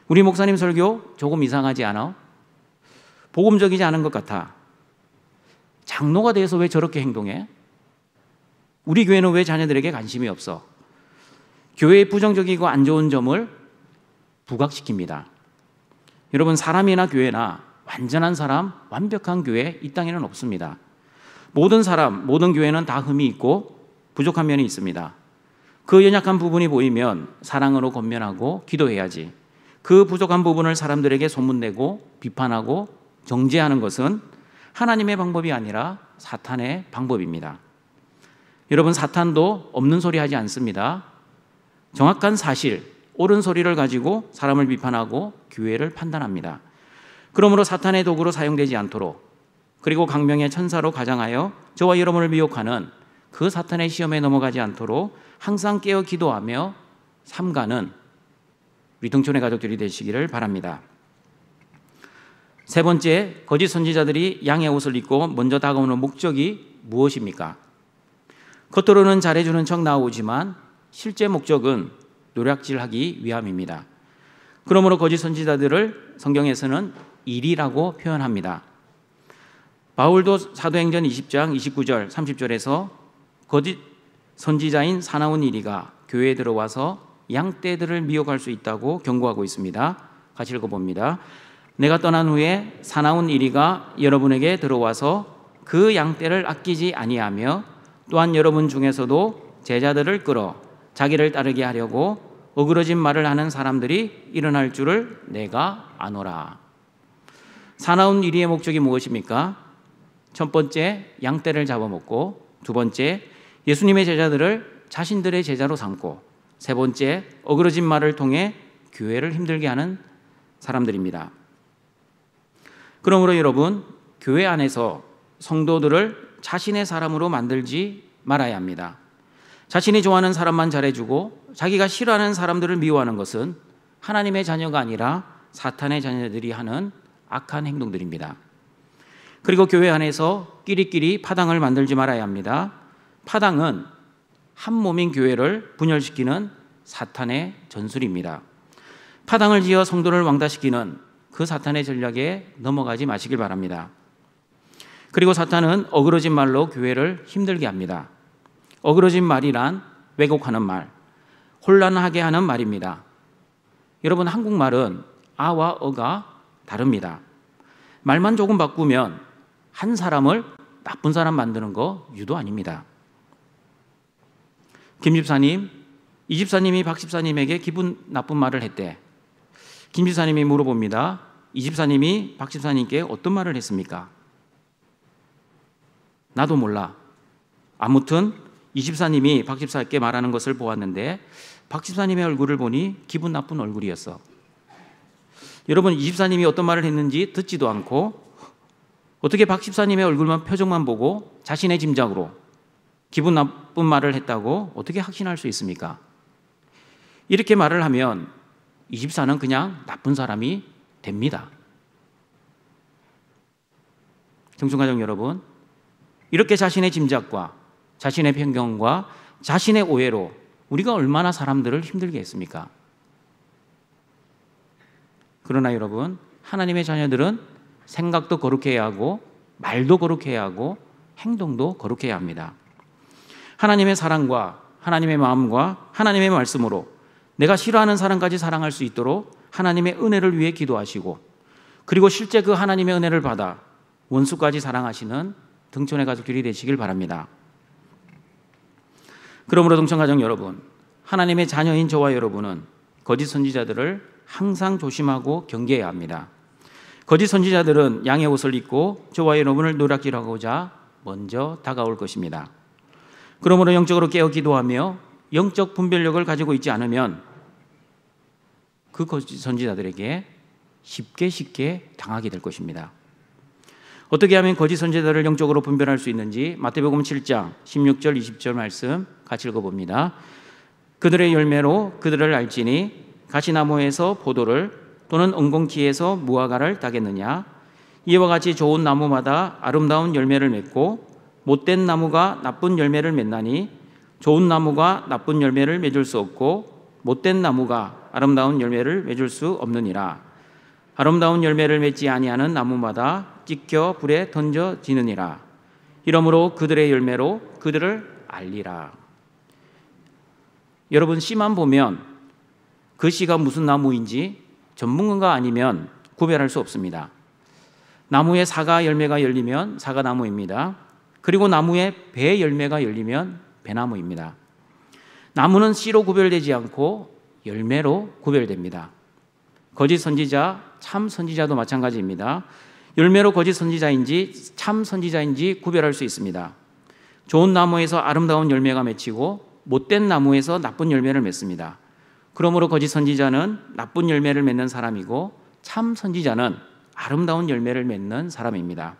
우리 목사님 설교 조금 이상하지 않아? 복음적이지 않은 것 같아. 장로가 돼서 왜 저렇게 행동해? 우리 교회는 왜 자녀들에게 관심이 없어? 교회의 부정적이고 안 좋은 점을 부각시킵니다. 여러분, 사람이나 교회나 완전한 사람, 완벽한 교회 이 땅에는 없습니다. 모든 사람, 모든 교회는 다 흠이 있고 부족한 면이 있습니다. 그 연약한 부분이 보이면 사랑으로 권면하고 기도해야지. 그 부족한 부분을 사람들에게 소문내고 비판하고 정죄하는 것은 하나님의 방법이 아니라 사탄의 방법입니다. 여러분, 사탄도 없는 소리 하지 않습니다. 정확한 사실, 옳은 소리를 가지고 사람을 비판하고 교회를 판단합니다. 그러므로 사탄의 도구로 사용되지 않도록, 그리고 강명의 천사로 가장하여 저와 여러분을 미혹하는 그 사탄의 시험에 넘어가지 않도록 항상 깨어 기도하며 삼가는 우리 등촌의 가족들이 되시기를 바랍니다. 세 번째, 거짓 선지자들이 양의 옷을 입고 먼저 다가오는 목적이 무엇입니까? 겉으로는 잘해주는 척 나오지만 실제 목적은 노략질하기 위함입니다. 그러므로 거짓 선지자들을 성경에서는 일이라고 표현합니다. 바울도 사도행전 20장 29절 30절에서 거짓 선지자인 사나운 이리가 교회에 들어와서 양떼들을 미혹할 수 있다고 경고하고 있습니다. 같이 읽어봅니다. 내가 떠난 후에 사나운 이리가 여러분에게 들어와서 그 양떼를 아끼지 아니하며 또한 여러분 중에서도 제자들을 끌어 자기를 따르게 하려고 어그러진 말을 하는 사람들이 일어날 줄을 내가 아노라. 사나운 이리의 목적이 무엇입니까? 첫 번째, 양떼를 잡아먹고, 두 번째, 예수님의 제자들을 자신들의 제자로 삼고, 세 번째, 어그러진 말을 통해 교회를 힘들게 하는 사람들입니다. 그러므로 여러분, 교회 안에서 성도들을 자신의 사람으로 만들지 말아야 합니다. 자신이 좋아하는 사람만 잘해주고 자기가 싫어하는 사람들을 미워하는 것은 하나님의 자녀가 아니라 사탄의 자녀들이 하는 악한 행동들입니다. 그리고 교회 안에서 끼리끼리 파당을 만들지 말아야 합니다. 파당은 한 몸인 교회를 분열시키는 사탄의 전술입니다. 파당을 지어 성도를 왕따시키는 그 사탄의 전략에 넘어가지 마시길 바랍니다. 그리고 사탄은 어그러진 말로 교회를 힘들게 합니다. 어그러진 말이란 왜곡하는 말, 혼란하게 하는 말입니다. 여러분, 한국말은 아와 어가 다릅니다. 말만 조금 바꾸면 한 사람을 나쁜 사람 만드는 거 유도 아닙니다. 김 집사님, 이 집사님이 박 집사님에게 기분 나쁜 말을 했대. 김 집사님이 물어봅니다. 이 집사님이 박 집사님께 어떤 말을 했습니까? 나도 몰라. 아무튼 이 집사님이 박 집사께 말하는 것을 보았는데 박 집사님의 얼굴을 보니 기분 나쁜 얼굴이었어. 여러분, 이 집사님이 어떤 말을 했는지 듣지도 않고 어떻게 박 집사님의 얼굴만 표정만 보고 자신의 짐작으로 기분 나쁜 말을 했다고 어떻게 확신할 수 있습니까? 이렇게 말을 하면 이 집사는 그냥 나쁜 사람이 됩니다. 청중가족 여러분, 이렇게 자신의 짐작과 자신의 편견과 자신의 오해로 우리가 얼마나 사람들을 힘들게 했습니까? 그러나 여러분, 하나님의 자녀들은 생각도 거룩해야 하고 말도 거룩해야 하고 행동도 거룩해야 합니다. 하나님의 사랑과 하나님의 마음과 하나님의 말씀으로 내가 싫어하는 사람까지 사랑할 수 있도록 하나님의 은혜를 위해 기도하시고, 그리고 실제 그 하나님의 은혜를 받아 원수까지 사랑하시는 등촌의 가족들이 되시길 바랍니다. 그러므로 등촌가족 여러분, 하나님의 자녀인 저와 여러분은 거짓 선지자들을 항상 조심하고 경계해야 합니다. 거짓 선지자들은 양의 옷을 입고 저와 여러분을 노략질하고자 먼저 다가올 것입니다. 그러므로 영적으로 깨어 기도하며 영적 분별력을 가지고 있지 않으면 그 거짓 선지자들에게 쉽게 당하게 될 것입니다. 어떻게 하면 거짓 선지자들을 영적으로 분별할 수 있는지 마태복음 7장 16절 20절 말씀 같이 읽어봅니다. 그들의 열매로 그들을 알지니 가시나무에서 포도를 또는 엉겅퀴에서 무화과를 따겠느냐. 이와 같이 좋은 나무마다 아름다운 열매를 맺고 못된 나무가 나쁜 열매를 맺나니 좋은 나무가 나쁜 열매를 맺을 수 없고 못된 나무가 아름다운 열매를 맺을 수 없느니라. 아름다운 열매를 맺지 아니하는 나무마다 찢겨 불에 던져지느니라. 이러므로 그들의 열매로 그들을 알리라. 여러분, 씨만 보면 그 씨가 무슨 나무인지 전문가가 아니면 구별할 수 없습니다. 나무에 사과 열매가 열리면 사과나무입니다. 그리고 나무에 배 열매가 열리면 배나무입니다. 나무는 씨로 구별되지 않고 열매로 구별됩니다. 거짓 선지자, 참 선지자도 마찬가지입니다. 열매로 거짓 선지자인지 참 선지자인지 구별할 수 있습니다. 좋은 나무에서 아름다운 열매가 맺히고 못된 나무에서 나쁜 열매를 맺습니다. 그러므로 거짓 선지자는 나쁜 열매를 맺는 사람이고 참 선지자는 아름다운 열매를 맺는 사람입니다.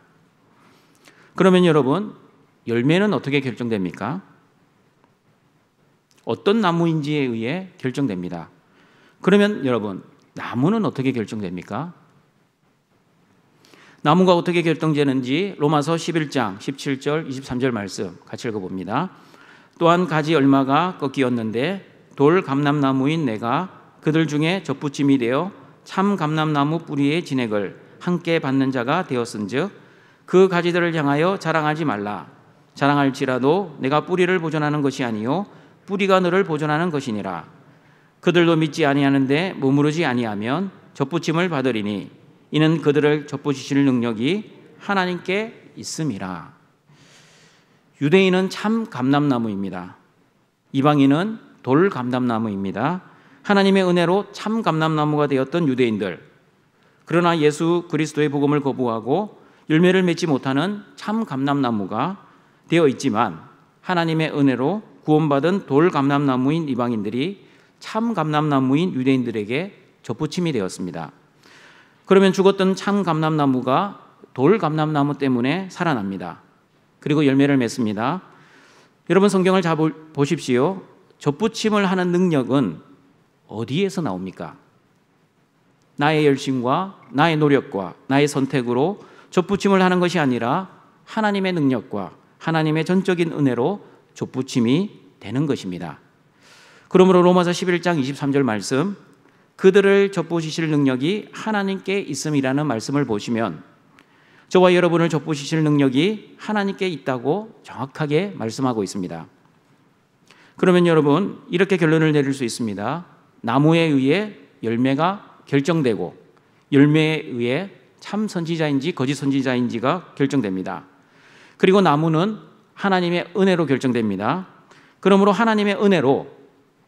그러면 여러분, 열매는 어떻게 결정됩니까? 어떤 나무인지에 의해 결정됩니다. 그러면 여러분, 나무는 어떻게 결정됩니까? 나무가 어떻게 결정되는지 로마서 11장 17절 23절 말씀 같이 읽어봅니다. 또한 가지 얼마가 꺾이었는데 돌 감람나무인 내가 그들 중에 접붙임이 되어 참 감람나무 뿌리의 진액을 함께 받는 자가 되었은즉 그 가지들을 향하여 자랑하지 말라. 자랑할지라도 내가 뿌리를 보존하는 것이 아니요 뿌리가 너를 보존하는 것이니라. 그들도 믿지 아니하는데 머무르지 아니하면 접붙임을 받으리니 이는 그들을 접붙이실 능력이 하나님께 있음이라. 유대인은 참 감람나무입니다. 이방인은 돌 감람나무입니다. 하나님의 은혜로 참 감람나무가 되었던 유대인들, 그러나 예수 그리스도의 복음을 거부하고 열매를 맺지 못하는 참 감람나무가 되어 있지만 하나님의 은혜로 구원받은 돌 감람나무인 이방인들이 참 감람나무인 유대인들에게 접붙임이 되었습니다. 그러면 죽었던 참 감람나무가 돌 감람나무 때문에 살아납니다. 그리고 열매를 맺습니다. 여러분 성경을 잘 보십시오. 접붙임을 하는 능력은 어디에서 나옵니까? 나의 열심과 나의 노력과 나의 선택으로 접붙임을 하는 것이 아니라 하나님의 능력과 하나님의 전적인 은혜로 접붙임이 되는 것입니다. 그러므로 로마서 11장 23절 말씀, 그들을 접붙이실 능력이 하나님께 있음이라는 말씀을 보시면 저와 여러분을 접붙이실 능력이 하나님께 있다고 정확하게 말씀하고 있습니다. 그러면 여러분 이렇게 결론을 내릴 수 있습니다. 나무에 의해 열매가 결정되고 열매에 의해 참 선지자인지 거짓 선지자인지가 결정됩니다. 그리고 나무는 하나님의 은혜로 결정됩니다. 그러므로 하나님의 은혜로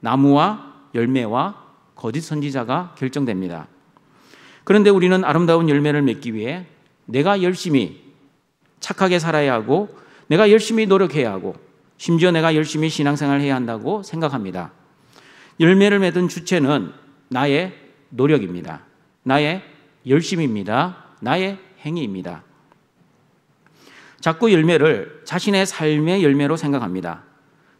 나무와 열매와 거짓 선지자가 결정됩니다. 그런데 우리는 아름다운 열매를 맺기 위해 내가 열심히 착하게 살아야 하고 내가 열심히 노력해야 하고 심지어 내가 열심히 신앙생활을 해야 한다고 생각합니다. 열매를 맺은 주체는 나의 노력입니다. 나의 열심입니다. 나의 행위입니다. 자꾸 열매를 자신의 삶의 열매로 생각합니다.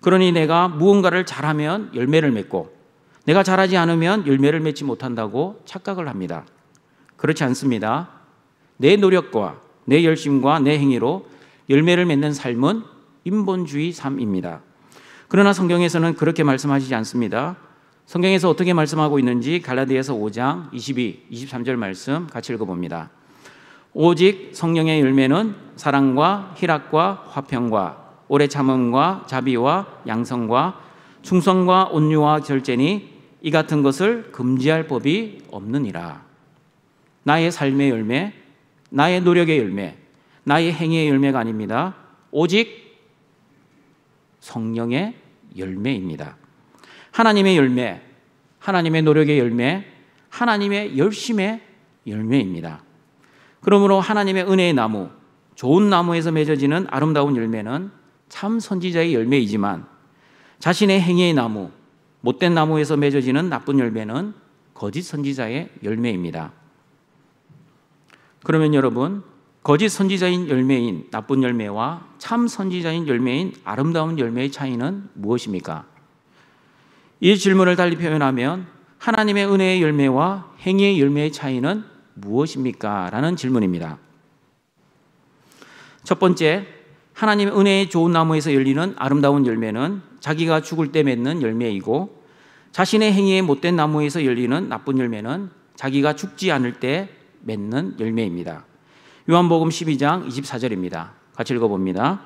그러니 내가 무언가를 잘하면 열매를 맺고 내가 잘하지 않으면 열매를 맺지 못한다고 착각을 합니다. 그렇지 않습니다. 내 노력과 내 열심과 내 행위로 열매를 맺는 삶은 인본주의 삶입니다. 그러나 성경에서는 그렇게 말씀하시지 않습니다. 성경에서 어떻게 말씀하고 있는지 갈라디아서 5장 22, 23절 말씀 같이 읽어봅니다. 오직 성령의 열매는 사랑과 희락과 화평과 오래 참음과 자비와 양성과 충성과 온유와 절제니 이 같은 것을 금지할 법이 없느니라. 나의 삶의 열매, 나의 노력의 열매, 나의 행위의 열매가 아닙니다. 오직 성령의 열매입니다. 하나님의 열매, 하나님의 노력의 열매, 하나님의 열심의 열매입니다. 그러므로 하나님의 은혜의 나무, 좋은 나무에서 맺어지는 아름다운 열매는 참 선지자의 열매이지만 자신의 행위의 나무, 못된 나무에서 맺어지는 나쁜 열매는 거짓 선지자의 열매입니다. 그러면 여러분, 거짓 선지자인 열매인 나쁜 열매와 참 선지자인 열매인 아름다운 열매의 차이는 무엇입니까? 이 질문을 달리 표현하면 하나님의 은혜의 열매와 행위의 열매의 차이는 무엇입니까? 라는 질문입니다. 첫 번째, 하나님의 은혜의 좋은 나무에서 열리는 아름다운 열매는 자기가 죽을 때 맺는 열매이고 자신의 행위의 못된 나무에서 열리는 나쁜 열매는 자기가 죽지 않을 때 맺는 열매입니다. 요한복음 12장 24절입니다. 같이 읽어봅니다.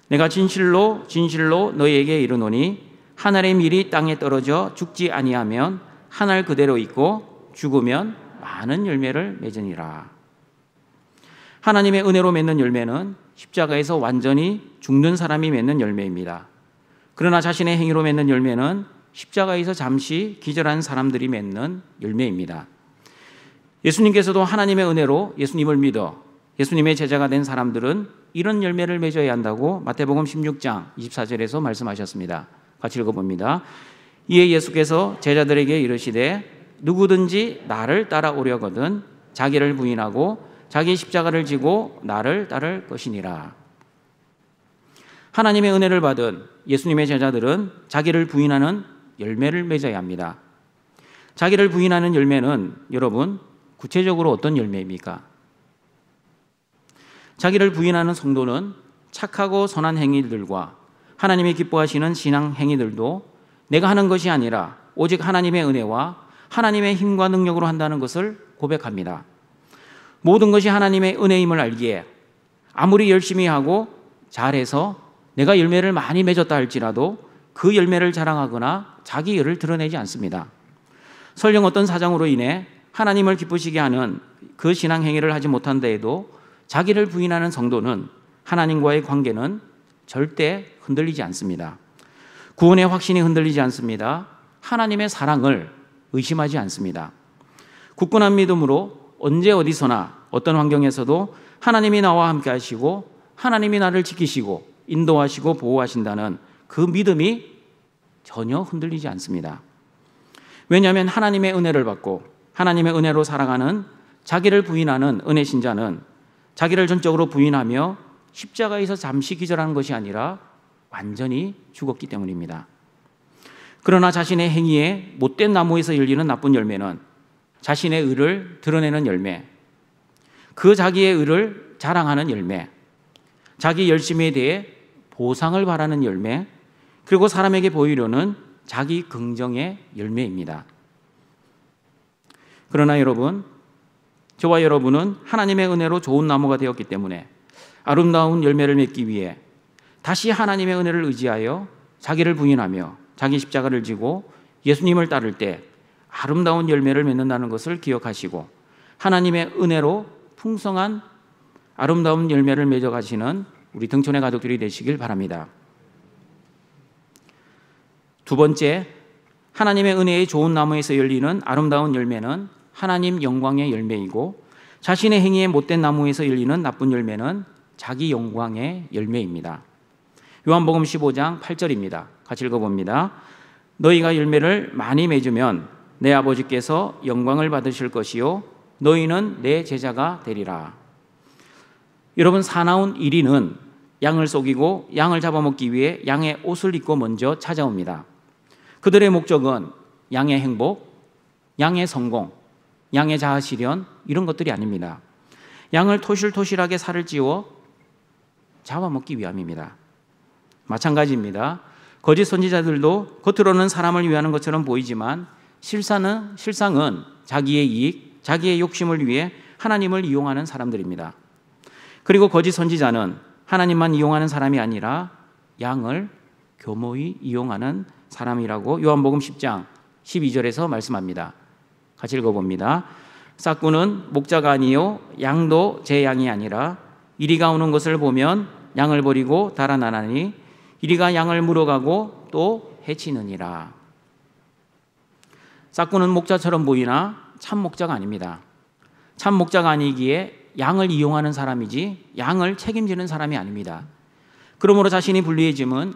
내가 진실로 진실로 너희에게 이르노니 하늘의 밀이 땅에 떨어져 죽지 아니하면 하늘 그대로 있고 죽으면 많은 열매를 맺으니라. 하나님의 은혜로 맺는 열매는 십자가에서 완전히 죽는 사람이 맺는 열매입니다. 그러나 자신의 행위로 맺는 열매는 십자가에서 잠시 기절한 사람들이 맺는 열매입니다. 예수님께서도 하나님의 은혜로 예수님을 믿어 예수님의 제자가 된 사람들은 이런 열매를 맺어야 한다고 마태복음 16장 24절에서 말씀하셨습니다. 같이 읽어봅니다. 이에 예수께서 제자들에게 이르시되 누구든지 나를 따라오려거든 자기를 부인하고 자기 십자가를 지고 나를 따를 것이니라. 하나님의 은혜를 받은 예수님의 제자들은 자기를 부인하는 열매를 맺어야 합니다. 자기를 부인하는 열매는 여러분 구체적으로 어떤 열매입니까? 자기를 부인하는 성도는 착하고 선한 행위들과 하나님이 기뻐하시는 신앙 행위들도 내가 하는 것이 아니라 오직 하나님의 은혜와 하나님의 힘과 능력으로 한다는 것을 고백합니다. 모든 것이 하나님의 은혜임을 알기에 아무리 열심히 하고 잘해서 내가 열매를 많이 맺었다 할지라도 그 열매를 자랑하거나 자기 의를 드러내지 않습니다. 설령 어떤 사정으로 인해 하나님을 기쁘시게 하는 그 신앙 행위를 하지 못한다 해도 자기를 부인하는 성도는 하나님과의 관계는 절대 흔들리지 않습니다. 구원의 확신이 흔들리지 않습니다. 하나님의 사랑을 의심하지 않습니다. 굳건한 믿음으로 언제 어디서나 어떤 환경에서도 하나님이 나와 함께 하시고 하나님이 나를 지키시고 인도하시고 보호하신다는 그 믿음이 전혀 흔들리지 않습니다. 왜냐하면 하나님의 은혜를 받고 하나님의 은혜로 살아가는 자기를 부인하는 은혜 신자는 자기를 전적으로 부인하며 십자가에서 잠시 기절하는 것이 아니라 완전히 죽었기 때문입니다. 그러나 자신의 행위에 못된 나무에서 열리는 나쁜 열매는 자신의 의를 드러내는 열매, 그 자기의 의를 자랑하는 열매, 자기 열심에 대해 보상을 바라는 열매, 그리고 사람에게 보이려는 자기 긍정의 열매입니다. 그러나 여러분, 저와 여러분은 하나님의 은혜로 좋은 나무가 되었기 때문에 아름다운 열매를 맺기 위해 다시 하나님의 은혜를 의지하여 자기를 부인하며 자기 십자가를 지고 예수님을 따를 때 아름다운 열매를 맺는다는 것을 기억하시고 하나님의 은혜로 풍성한 아름다운 열매를 맺어가시는 우리 등촌의 가족들이 되시길 바랍니다. 두 번째, 하나님의 은혜의 좋은 나무에서 열리는 아름다운 열매는 하나님 영광의 열매이고 자신의 행위에 못된 나무에서 열리는 나쁜 열매는 자기 영광의 열매입니다. 요한복음 15장 8절입니다. 같이 읽어봅니다. 너희가 열매를 많이 맺으면 내 아버지께서 영광을 받으실 것이요 너희는 내 제자가 되리라. 여러분, 사나운 이리는 양을 속이고 양을 잡아먹기 위해 양의 옷을 입고 먼저 찾아옵니다. 그들의 목적은 양의 행복, 양의 성공, 양의 자아 실현 이런 것들이 아닙니다. 양을 토실토실하게 살을 찌워 잡아먹기 위함입니다. 마찬가지입니다. 거짓 선지자들도 겉으로는 사람을 위하는 것처럼 보이지만 실상은 자기의 이익, 자기의 욕심을 위해 하나님을 이용하는 사람들입니다. 그리고 거짓 선지자는 하나님만 이용하는 사람이 아니라 양을 교모히 이용하는 사람이라고 요한복음 10장 12절에서 말씀합니다. 같이 읽어봅니다. 싹구는 목자가 아니요 양도 제 양이 아니라 이리가 오는 것을 보면 양을 버리고 달아나나니 이리가 양을 물어가고 또 해치느니라. 싹구는 목자처럼 보이나 참 목자가 아닙니다. 참 목자가 아니기에 양을 이용하는 사람이지 양을 책임지는 사람이 아닙니다. 그러므로 자신이 불리해지면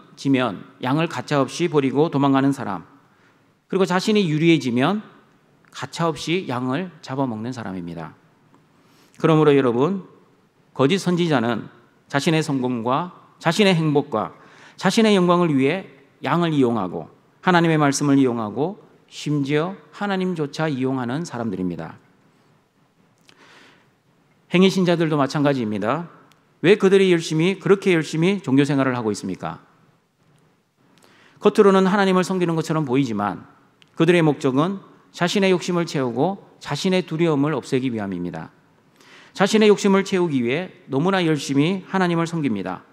양을 가차없이 버리고 도망가는 사람, 그리고 자신이 유리해지면 가차없이 양을 잡아먹는 사람입니다. 그러므로 여러분, 거짓 선지자는 자신의 성공과 자신의 행복과 자신의 영광을 위해 양을 이용하고 하나님의 말씀을 이용하고 심지어 하나님조차 이용하는 사람들입니다. 행위신자들도 마찬가지입니다. 왜 그들이 그렇게 열심히 종교생활을 하고 있습니까? 겉으로는 하나님을 섬기는 것처럼 보이지만 그들의 목적은 자신의 욕심을 채우고 자신의 두려움을 없애기 위함입니다. 자신의 욕심을 채우기 위해 너무나 열심히 하나님을 섬깁니다.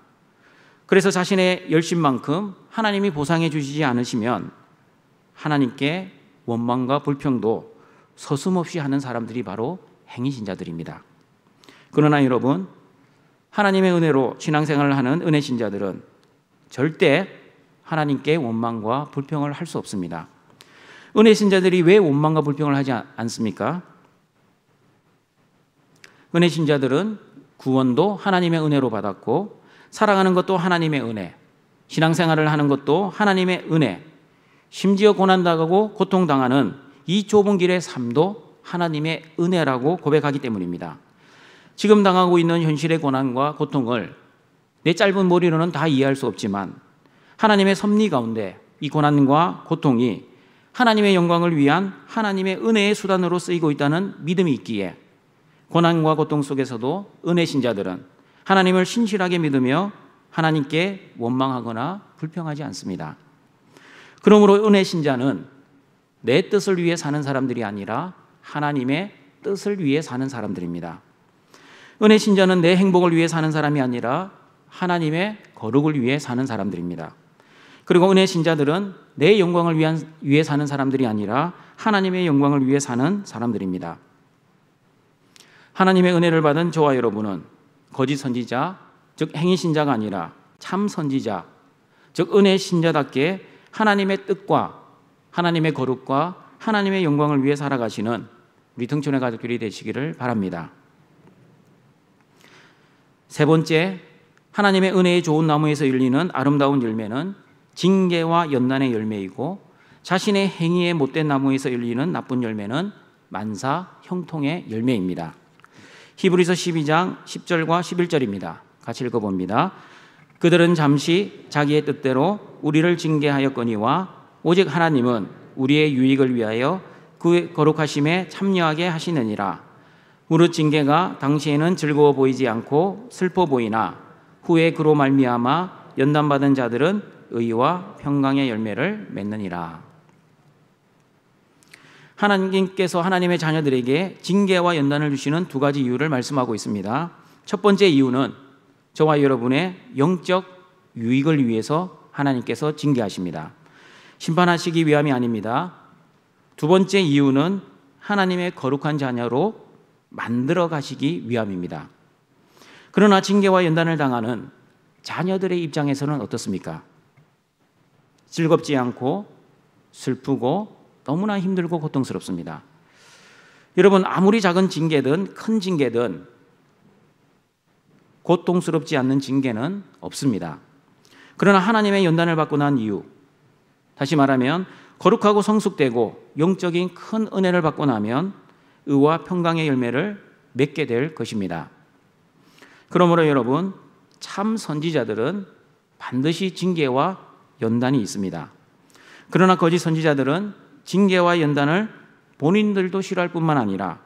그래서 자신의 열심만큼 하나님이 보상해 주시지 않으시면 하나님께 원망과 불평도 서슴없이 하는 사람들이 바로 행위신자들입니다. 그러나 여러분, 하나님의 은혜로 신앙생활을 하는 은혜신자들은 절대 하나님께 원망과 불평을 할 수 없습니다. 은혜신자들이 왜 원망과 불평을 하지 않습니까? 은혜신자들은 구원도 하나님의 은혜로 받았고 살아가는 것도 하나님의 은혜, 신앙생활을 하는 것도 하나님의 은혜, 심지어 고난당하고 고통당하는 이 좁은 길의 삶도 하나님의 은혜라고 고백하기 때문입니다. 지금 당하고 있는 현실의 고난과 고통을 내 짧은 머리로는 다 이해할 수 없지만 하나님의 섭리 가운데 이 고난과 고통이 하나님의 영광을 위한 하나님의 은혜의 수단으로 쓰이고 있다는 믿음이 있기에 고난과 고통 속에서도 은혜 신자들은 하나님을 신실하게 믿으며 하나님께 원망하거나 불평하지 않습니다. 그러므로 은혜 신자는 내 뜻을 위해 사는 사람들이 아니라 하나님의 뜻을 위해 사는 사람들입니다. 은혜 신자는 내 행복을 위해 사는 사람이 아니라 하나님의 거룩을 위해 사는 사람들입니다. 그리고 은혜 신자들은 내 영광을 위해 사는 사람들이 아니라 하나님의 영광을 위해 사는 사람들입니다. 하나님의 은혜를 받은 저와 여러분은 거짓 선지자, 즉 행위 신자가 아니라 참 선지자, 즉 은혜 신자답게 하나님의 뜻과 하나님의 거룩과 하나님의 영광을 위해 살아가시는 우리 등촌의 가족들이 되시기를 바랍니다. 세 번째, 하나님의 은혜의 좋은 나무에서 열리는 아름다운 열매는 징계와 연단의 열매이고, 자신의 행위에 못된 나무에서 열리는 나쁜 열매는 만사 형통의 열매입니다. 히브리서 12장 10절과 11절입니다. 같이 읽어봅니다. 그들은 잠시 자기의 뜻대로 우리를 징계하였거니와 오직 하나님은 우리의 유익을 위하여 그 거룩하심에 참여하게 하시느니라. 무릇 징계가 당시에는 즐거워 보이지 않고 슬퍼 보이나 후에 그로 말미암아 연단받은 자들은 의와 평강의 열매를 맺느니라. 하나님께서 하나님의 자녀들에게 징계와 연단을 주시는 두 가지 이유를 말씀하고 있습니다. 첫 번째 이유는 저와 여러분의 영적 유익을 위해서 하나님께서 징계하십니다. 심판하시기 위함이 아닙니다. 두 번째 이유는 하나님의 거룩한 자녀로 만들어 가시기 위함입니다. 그러나 징계와 연단을 당하는 자녀들의 입장에서는 어떻습니까? 즐겁지 않고 슬프고 너무나 힘들고 고통스럽습니다. 여러분, 아무리 작은 징계든 큰 징계든 고통스럽지 않는 징계는 없습니다. 그러나 하나님의 연단을 받고 난 이유, 다시 말하면 거룩하고 성숙되고 영적인 큰 은혜를 받고 나면 의와 평강의 열매를 맺게 될 것입니다. 그러므로 여러분, 참 선지자들은 반드시 징계와 연단이 있습니다. 그러나 거짓 선지자들은 징계와 연단을 본인들도 싫어할 뿐만 아니라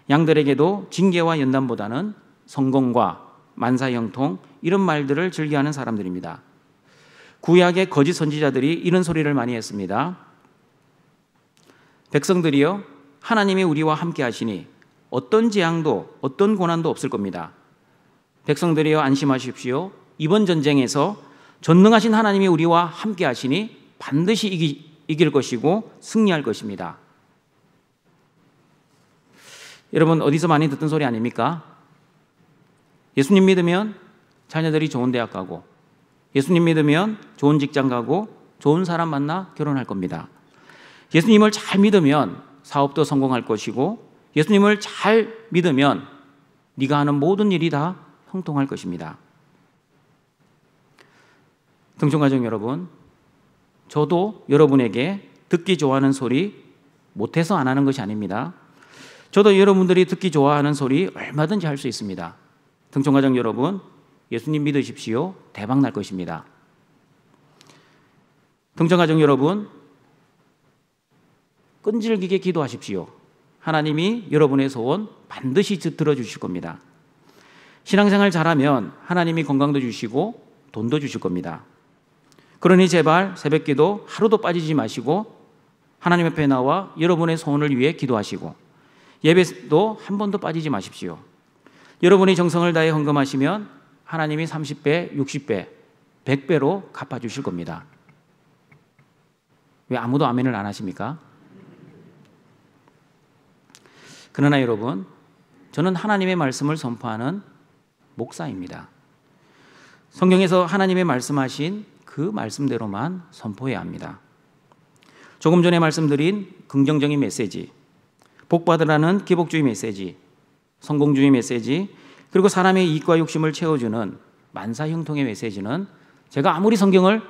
양들에게도 징계와 연단보다는 성공과 만사형통 이런 말들을 즐겨하는 사람들입니다. 구약의 거짓 선지자들이 이런 소리를 많이 했습니다. 백성들이여, 하나님이 우리와 함께 하시니 어떤 재앙도 어떤 고난도 없을 겁니다. 백성들이여 안심하십시오. 이번 전쟁에서 전능하신 하나님이 우리와 함께 하시니 반드시 이길 것이고 승리할 것입니다. 여러분, 어디서 많이 듣던 소리 아닙니까? 예수님 믿으면 자녀들이 좋은 대학 가고, 예수님 믿으면 좋은 직장 가고 좋은 사람 만나 결혼할 겁니다. 예수님을 잘 믿으면 사업도 성공할 것이고, 예수님을 잘 믿으면 네가 하는 모든 일이 다 형통할 것입니다. 등촌가족 여러분, 저도 여러분에게 듣기 좋아하는 소리 못해서 안 하는 것이 아닙니다. 저도 여러분들이 듣기 좋아하는 소리 얼마든지 할 수 있습니다. 등촌가족 여러분, 예수님 믿으십시오. 대박 날 것입니다. 등촌가족 여러분, 끈질기게 기도하십시오. 하나님이 여러분의 소원 반드시 들어주실 겁니다. 신앙생활 잘하면 하나님이 건강도 주시고 돈도 주실 겁니다. 그러니 제발 새벽기도 하루도 빠지지 마시고 하나님 앞에 나와 여러분의 소원을 위해 기도하시고, 예배도 한 번도 빠지지 마십시오. 여러분이 정성을 다해 헌금하시면 하나님이 30배, 60배, 100배로 갚아주실 겁니다. 왜 아무도 아멘을 안 하십니까? 그러나 여러분, 저는 하나님의 말씀을 선포하는 목사입니다. 성경에서 하나님의 말씀하신 그 말씀대로만 선포해야 합니다. 조금 전에 말씀드린 긍정적인 메시지, 복받으라는 기복주의 메시지, 성공주의 메시지, 그리고 사람의 이익과 욕심을 채워주는 만사형통의 메시지는 제가 아무리 성경을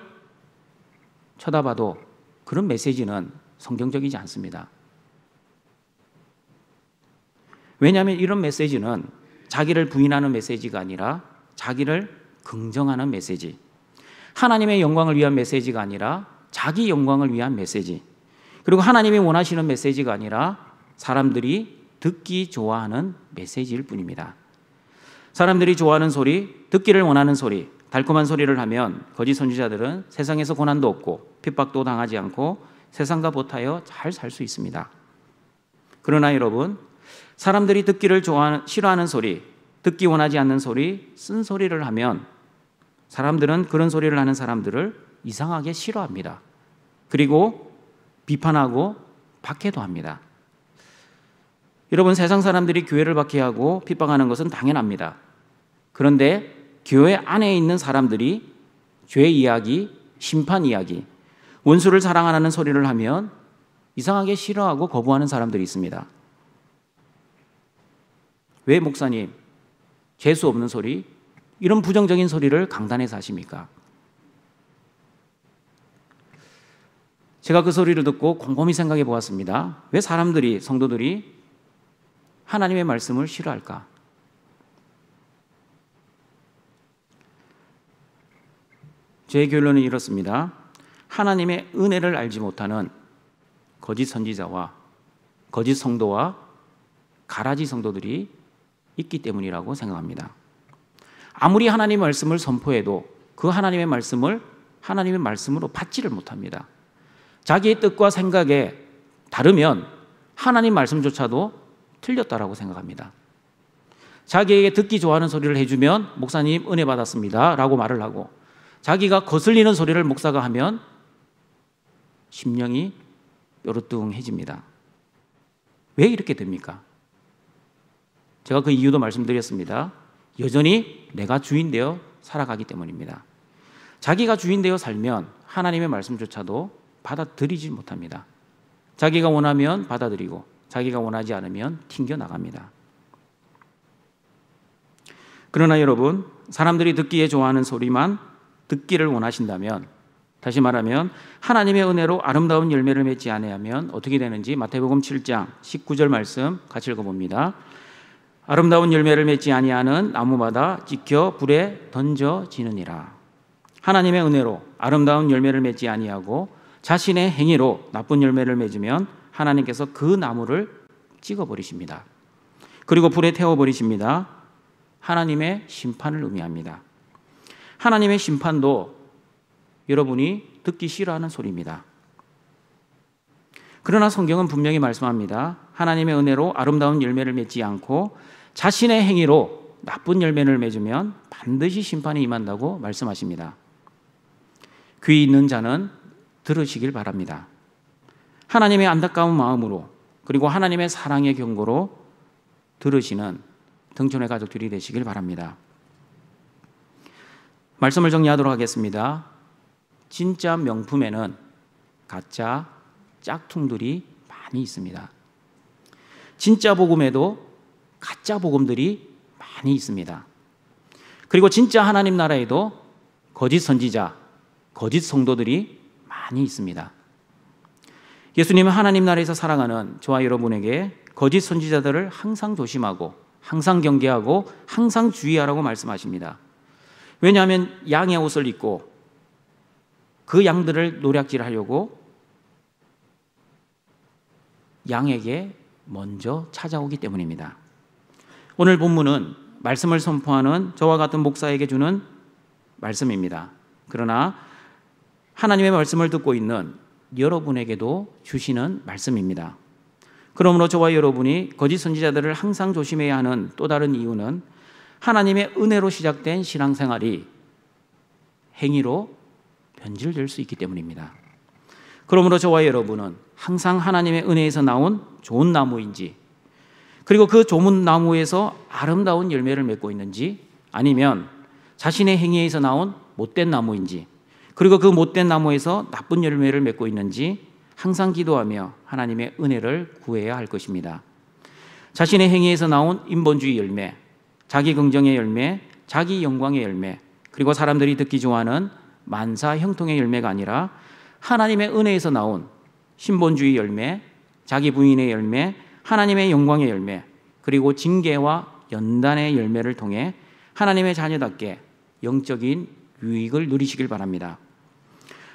쳐다봐도 그런 메시지는 성경적이지 않습니다. 왜냐하면 이런 메시지는 자기를 부인하는 메시지가 아니라 자기를 긍정하는 메시지, 하나님의 영광을 위한 메시지가 아니라 자기 영광을 위한 메시지, 그리고 하나님이 원하시는 메시지가 아니라 사람들이 듣기 좋아하는 메시지일 뿐입니다. 사람들이 좋아하는 소리, 듣기를 원하는 소리, 달콤한 소리를 하면 거짓 선지자들은 세상에서 고난도 없고 핍박도 당하지 않고 세상과 보타여 잘 살 수 있습니다. 그러나 여러분, 사람들이 듣기를 싫어하는 소리, 듣기 원하지 않는 소리, 쓴소리를 하면 사람들은 그런 소리를 하는 사람들을 이상하게 싫어합니다. 그리고 비판하고 박해도 합니다. 여러분, 세상 사람들이 교회를 박해하고 핍박하는 것은 당연합니다. 그런데 교회 안에 있는 사람들이 죄 이야기, 심판 이야기, 원수를 사랑하라는 소리를 하면 이상하게 싫어하고 거부하는 사람들이 있습니다. 왜 목사님, 재수 없는 소리, 이런 부정적인 소리를 강단에서 하십니까? 제가 그 소리를 듣고 곰곰이 생각해 보았습니다. 왜 사람들이, 성도들이 하나님의 말씀을 싫어할까? 제 결론은 이렇습니다. 하나님의 은혜를 알지 못하는 거짓 선지자와 거짓 성도와 가라지 성도들이 있기 때문이라고 생각합니다. 아무리 하나님의 말씀을 선포해도 그 하나님의 말씀을 하나님의 말씀으로 받지를 못합니다. 자기의 뜻과 생각에 다르면 하나님 말씀조차도 틀렸다라고 생각합니다. 자기에게 듣기 좋아하는 소리를 해주면 목사님 은혜 받았습니다 라고 말을 하고, 자기가 거슬리는 소리를 목사가 하면 심령이 뾰루뚱해집니다. 왜 이렇게 됩니까? 제가 그 이유도 말씀드렸습니다. 여전히 내가 주인 되어 살아가기 때문입니다. 자기가 주인 되어 살면 하나님의 말씀조차도 받아들이지 못합니다. 자기가 원하면 받아들이고 자기가 원하지 않으면 튕겨나갑니다. 그러나 여러분, 사람들이 듣기에 좋아하는 소리만 듣기를 원하신다면, 다시 말하면 하나님의 은혜로 아름다운 열매를 맺지 아니하면 어떻게 되는지 마태복음 7장 19절 말씀 같이 읽어봅니다. 아름다운 열매를 맺지 아니하는 나무마다 찍혀 불에 던져지느니라. 하나님의 은혜로 아름다운 열매를 맺지 아니하고 자신의 행위로 나쁜 열매를 맺으면 하나님께서 그 나무를 찍어버리십니다. 그리고 불에 태워버리십니다. 하나님의 심판을 의미합니다. 하나님의 심판도 여러분이 듣기 싫어하는 소리입니다. 그러나 성경은 분명히 말씀합니다. 하나님의 은혜로 아름다운 열매를 맺지 않고 자신의 행위로 나쁜 열매를 맺으면 반드시 심판이 임한다고 말씀하십니다. 귀 있는 자는 들으시길 바랍니다. 하나님의 안타까운 마음으로, 그리고 하나님의 사랑의 경고로 들으시는 등촌의 가족들이 되시길 바랍니다. 말씀을 정리하도록 하겠습니다. 진짜 명품에는 가짜 짝퉁들이 많이 있습니다. 진짜 복음에도 가짜 복음들이 많이 있습니다. 그리고 진짜 하나님 나라에도 거짓 선지자, 거짓 성도들이 많이 있습니다. 예수님은 하나님 나라에서 살아가는 저와 여러분에게 거짓 선지자들을 항상 조심하고 항상 경계하고 항상 주의하라고 말씀하십니다. 왜냐하면 양의 옷을 입고 그 양들을 노략질하려고 양에게 먼저 찾아오기 때문입니다. 오늘 본문은 말씀을 선포하는 저와 같은 목사에게 주는 말씀입니다. 그러나 하나님의 말씀을 듣고 있는 여러분에게도 주시는 말씀입니다. 그러므로 저와 여러분이 거짓 선지자들을 항상 조심해야 하는 또 다른 이유는 하나님의 은혜로 시작된 신앙생활이 행위로 변질될 수 있기 때문입니다. 그러므로 저와 여러분은 항상 하나님의 은혜에서 나온 좋은 나무인지, 그리고 그 좋은 나무에서 아름다운 열매를 맺고 있는지, 아니면 자신의 행위에서 나온 못된 나무인지, 그리고 그 못된 나무에서 나쁜 열매를 맺고 있는지 항상 기도하며 하나님의 은혜를 구해야 할 것입니다. 자신의 행위에서 나온 인본주의 열매, 자기 긍정의 열매, 자기 영광의 열매, 그리고 사람들이 듣기 좋아하는 만사 형통의 열매가 아니라 하나님의 은혜에서 나온 신본주의 열매, 자기 부인의 열매, 하나님의 영광의 열매, 그리고 징계와 연단의 열매를 통해 하나님의 자녀답게 영적인 유익을 누리시길 바랍니다.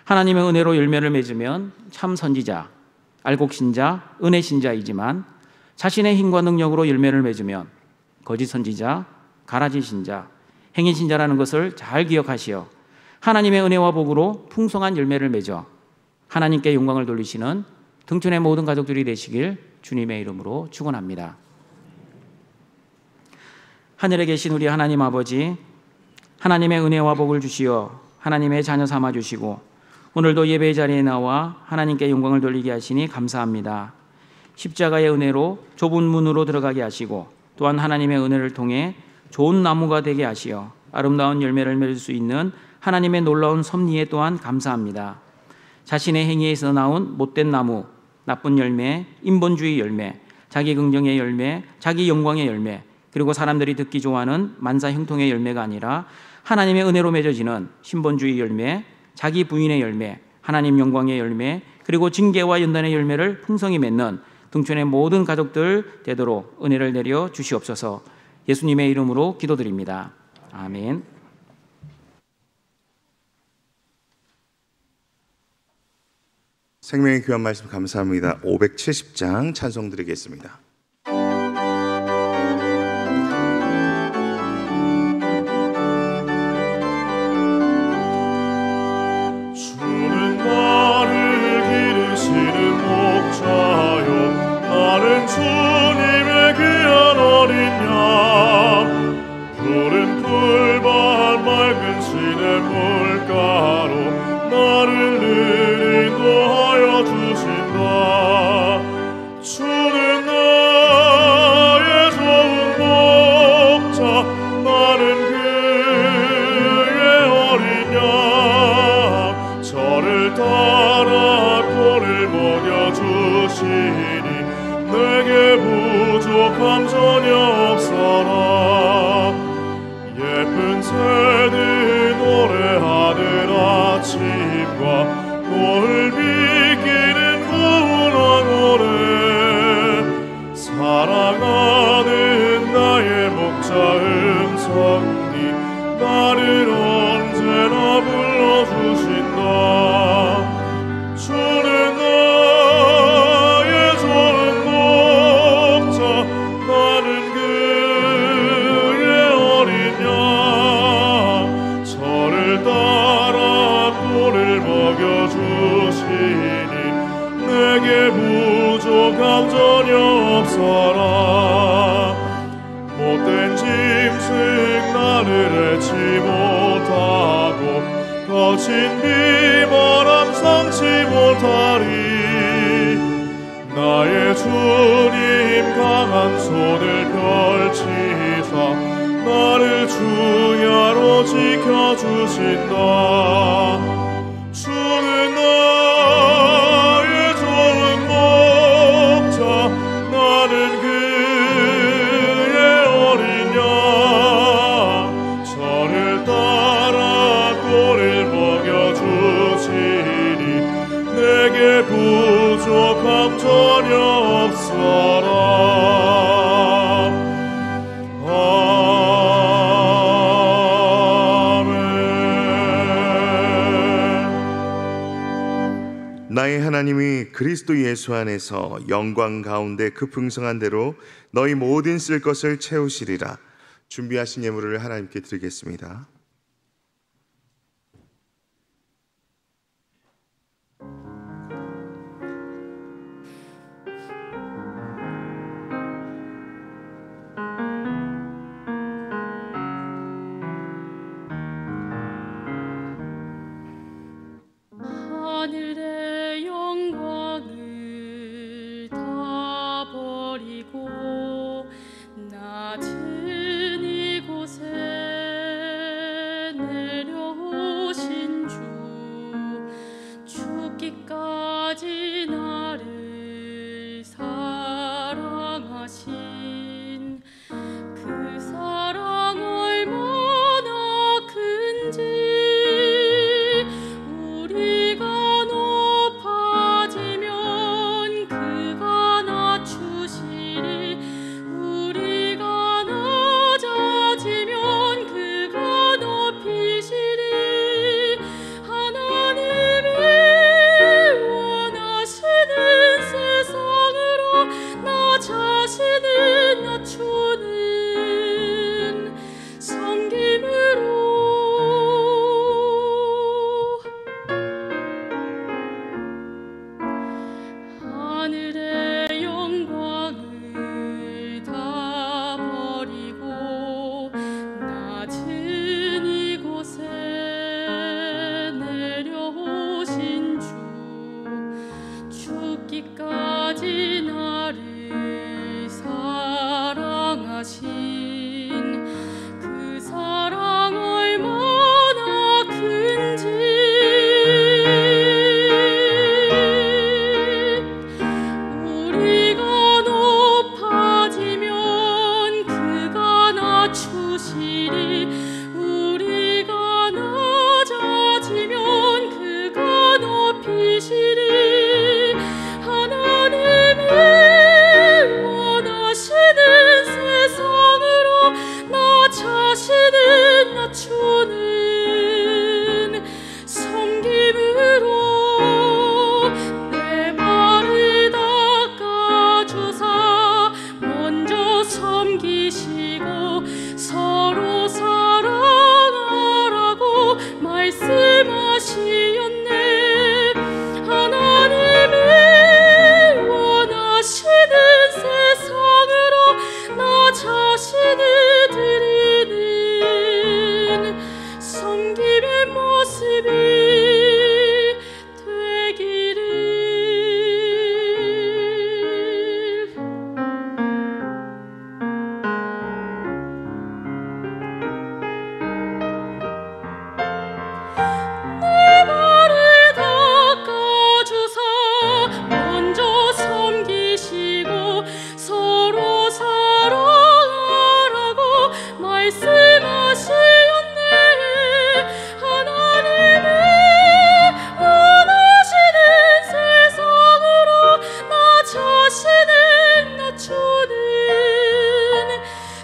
하나님의 은혜로 열매를 맺으면 참 선지자, 알곡신자, 은혜신자이지만 자신의 힘과 능력으로 열매를 맺으면 거짓 선지자, 가라지신 자, 행이신 자라는 것을 잘 기억하시어 하나님의 은혜와 복으로 풍성한 열매를 맺어 하나님께 영광을 돌리시는 등촌의 모든 가족들이 되시길 주님의 이름으로 축원합니다. 하늘에 계신 우리 하나님 아버지, 하나님의 은혜와 복을 주시어 하나님의 자녀 삼아 주시고 오늘도 예배의 자리에 나와 하나님께 영광을 돌리게 하시니 감사합니다. 십자가의 은혜로 좁은 문으로 들어가게 하시고 또한 하나님의 은혜를 통해 좋은 나무가 되게 하시어 아름다운 열매를 맺을 수 있는 하나님의 놀라운 섭리에 또한 감사합니다. 자신의 행위에서 나온 못된 나무, 나쁜 열매, 인본주의 열매, 자기 긍정의 열매, 자기 영광의 열매, 그리고 사람들이 듣기 좋아하는 만사 형통의 열매가 아니라 하나님의 은혜로 맺어지는 신본주의 열매, 자기 부인의 열매, 하나님 영광의 열매, 그리고 징계와 연단의 열매를 풍성히 맺는 등촌의 모든 가족들 되도록 은혜를 내려 주시옵소서. 예수님의 이름으로 기도드립니다. 아멘. 생명의 귀한 말씀 감사합니다. 570장 찬송 드리겠습니다. 주는 나를 기르시는 목자요, 나는 주님의 귀한 어린 양. 푸른 풀밭 맑은 시냇 물가로 나를 늘 인도하여 주신다. 주는 나의 좋은 목자, 나는 그의 어린 양. 저를 따라 꼴을 먹여주시니 내게 부족함 전혀 없어라. 예쁜 새들 노래하는 아침과 노을 비기는 고운 황홀에 사랑하는 나의 목자 음성이 나를 언제나 불러주신다. 주는 나의 좋은 목자, 나는 그의 어린 양. 저를 따라 꼴을 먹여주시니 내게 부족함 전혀 없어라. 못된 짐승 나를 해치 못하고 거친 비바람 상치 못하리. 나의 주님 강한 손을 펼치사 나를 주야로 지켜주신다. 주는 나의 좋은 목자, 나는 그의 어린 양. 저를 따라 꼴을 먹여주시니 내게 부족함 전혀 없어라. 나의 하나님이 그리스도 예수 안에서 영광 가운데 그 풍성한 대로 너희 모든 쓸 것을 채우시리라. 준비하신 예물을 하나님께 드리겠습니다. 하늘의 영광을 다 버리고 낮은 이곳에 내려오신 주, 죽기까지 나를 사랑하신 그 사랑 얼마나 큰지 우리가 높아지면 그가 낮추시리, 우리가 낮아지면 그가 높이시리. 하나님이 원하시는 죽기까지 나를 사랑하신 그 사랑 얼마나 큰지 우리가 높아지면 그가 낮추시리 우리가 낮아지면 그가 높이시리 하나님이 원하시는 세상으로 나 자신을 낮추는 섬김으로 내 발을 닦아주사 먼저 섬기시고 서로 사랑하라고 말씀하시었네 하나님이 원하시는 세상으로 나 자신을 드리는 섬김의 모습이 되기를 내 발을 닦아주사 먼저 섬기시고 서로 사랑하라고 말씀하시었네 하나님이 원하시는 세상으로 나 자신을 낮추는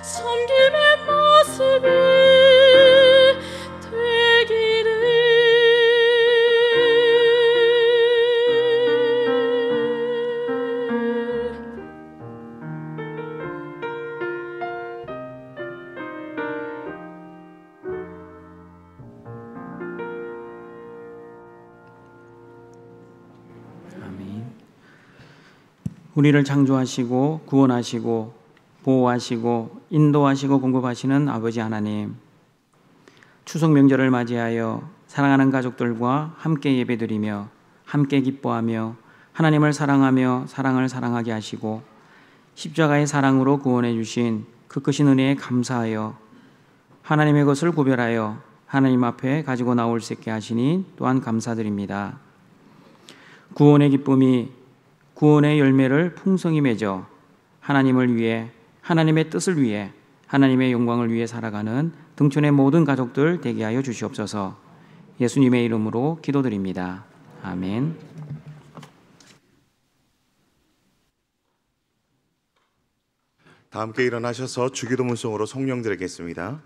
섬김의 모습이 되기를 아멘. 우리를 창조하시고 구원하시고 보호하시고 인도하시고 공급하시는 아버지 하나님, 추석 명절을 맞이하여 사랑하는 가족들과 함께 예배드리며 함께 기뻐하며 하나님을 사랑하며 사랑을 사랑하게 하시고 십자가의 사랑으로 구원해 주신 그 크신 은혜에 감사하여 하나님의 것을 구별하여 하나님 앞에 가지고 나올 수 있게 하시니 또한 감사드립니다. 구원의 기쁨이 구원의 열매를 풍성히 맺어 하나님을 위해 하나님의 뜻을 위해 하나님의 영광을 위해 살아가는 등촌의 모든 가족들 되게 하여 주시옵소서. 예수님의 이름으로 기도드립니다. 아멘. 다 함께 일어나셔서 주기도문송으로 성령 드리겠습니다.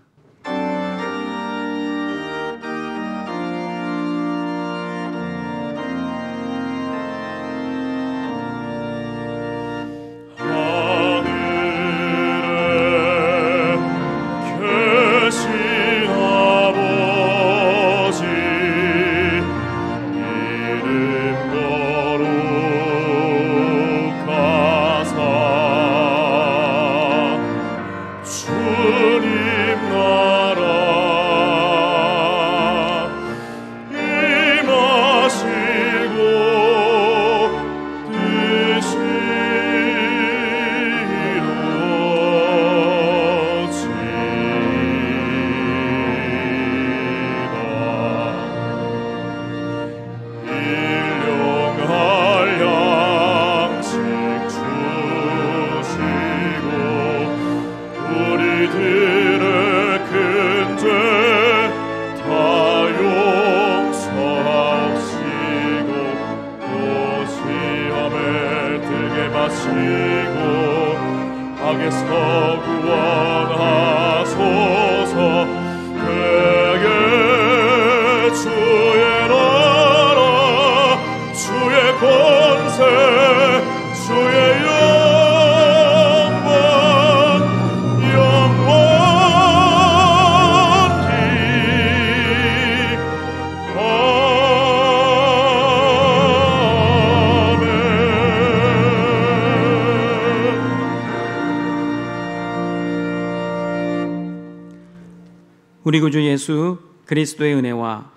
우리 구주 예수 그리스도의 은혜와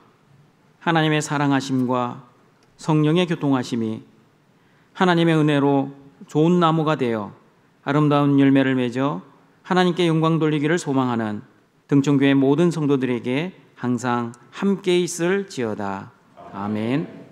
하나님의 사랑하심과 성령의 교통하심이 하나님의 은혜로 좋은 나무가 되어 아름다운 열매를 맺어 하나님께 영광 돌리기를 소망하는 등촌교회 모든 성도들에게 항상 함께 있을지어다. 아멘.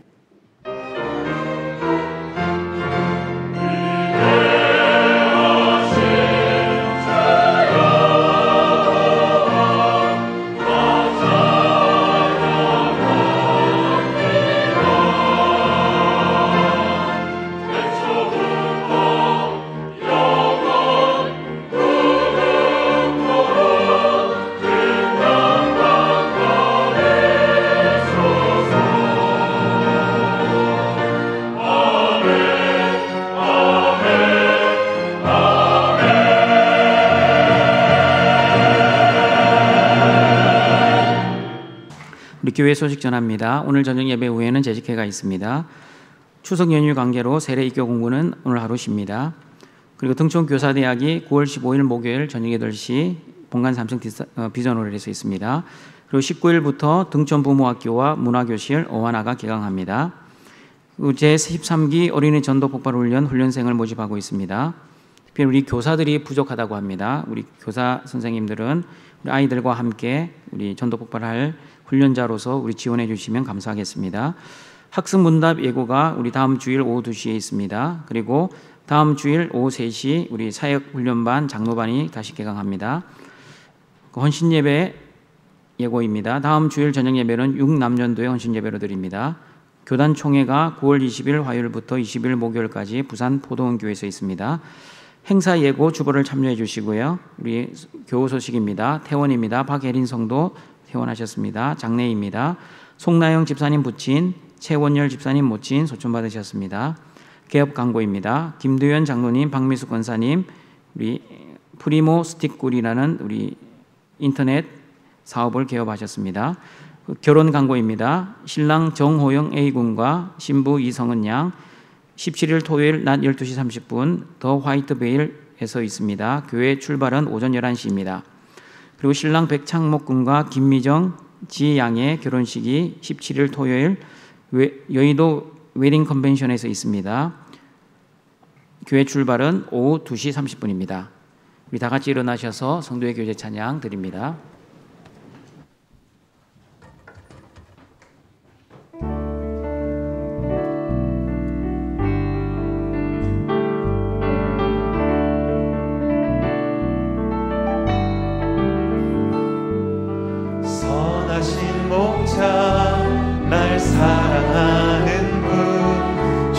우리 교회 소식 전합니다. 오늘 저녁 예배 후에는 재직회가 있습니다. 추석 연휴 관계로 세례 입교 공부는 오늘 하루 쉽니다. 그리고 등촌교사대학이 9월 15일 목요일 저녁 8시 본관 3층 비전홀에서 있습니다. 그리고 19일부터 등촌부모학교와 문화교실 어와나가 개강합니다. 제13기 어린이 전도 폭발 훈련 훈련생을 모집하고 있습니다. 특별히 우리 교사들이 부족하다고 합니다. 우리 교사 선생님들은 우리 아이들과 함께 우리 전도 폭발할 훈련자로서 우리 지원해 주시면 감사하겠습니다. 학습 문답 예고가 우리 다음 주일 오후 2시에 있습니다. 그리고 다음 주일 오후 3시 우리 사역훈련반 장로반이 다시 개강합니다. 헌신예배 예고입니다. 다음 주일 저녁 예배는 6남년도의 헌신예배로 드립니다. 교단 총회가 9월 20일 화요일부터 20일 목요일까지 부산 포도원교회에서 있습니다. 행사 예고 주보를 참여해 주시고요. 우리 교우 소식입니다. 퇴원입니다. 박혜린 성도 퇴원하셨습니다. 장례입니다. 송나영 집사님 부친, 최원열 집사님 모친 소천 받으셨습니다. 개업 광고입니다. 김두현 장로님, 박미숙 권사님, 우리 프리모 스틱굴이라는 우리 인터넷 사업을 개업하셨습니다. 결혼 광고입니다. 신랑 정호영 A군과 신부 이성은 양 17일 토요일 낮 12시 30분 더 화이트 베일에서 있습니다. 교회 출발은 오전 11시입니다. 그리고 신랑 백창목 군과 김미정 지양의 결혼식이 17일 토요일 여의도 웨딩 컨벤션에서 있습니다. 교회 출발은 오후 2시 30분입니다. 우리 다 같이 일어나셔서 성도의 교제 찬양 드립니다. 선하신 목자 날 사랑하는 분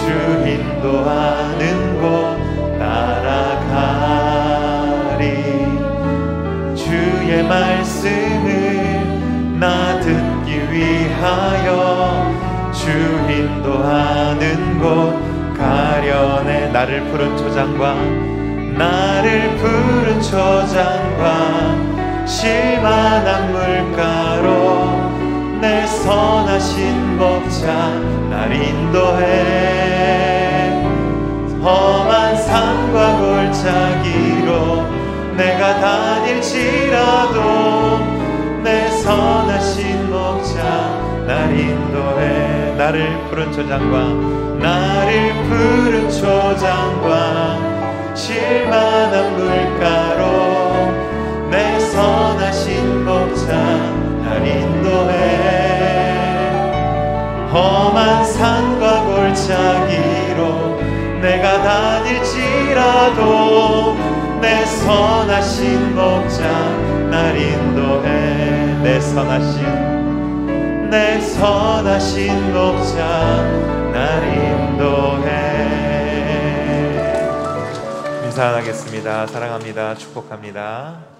주 인도하는 곳 따라가리 주의 말씀을 나 듣기 위하여 주 인도하는 곳 가련해 나를 푸른 초장과 실만한 물가로 내 선하신 목자 날 인도해 험한 산과 골짜기로 내가 다닐지라도 내 선하신 목자 날 인도해 나를 푸른 초장과 실만한 물가로 내 선하신 목자 날 인도해 험한 산과 골짜기로 내가 다닐지라도 내 선하신 목자 날 인도해 내 선하신 목자 날 인도해. 인사하겠습니다. 사랑합니다. 축복합니다.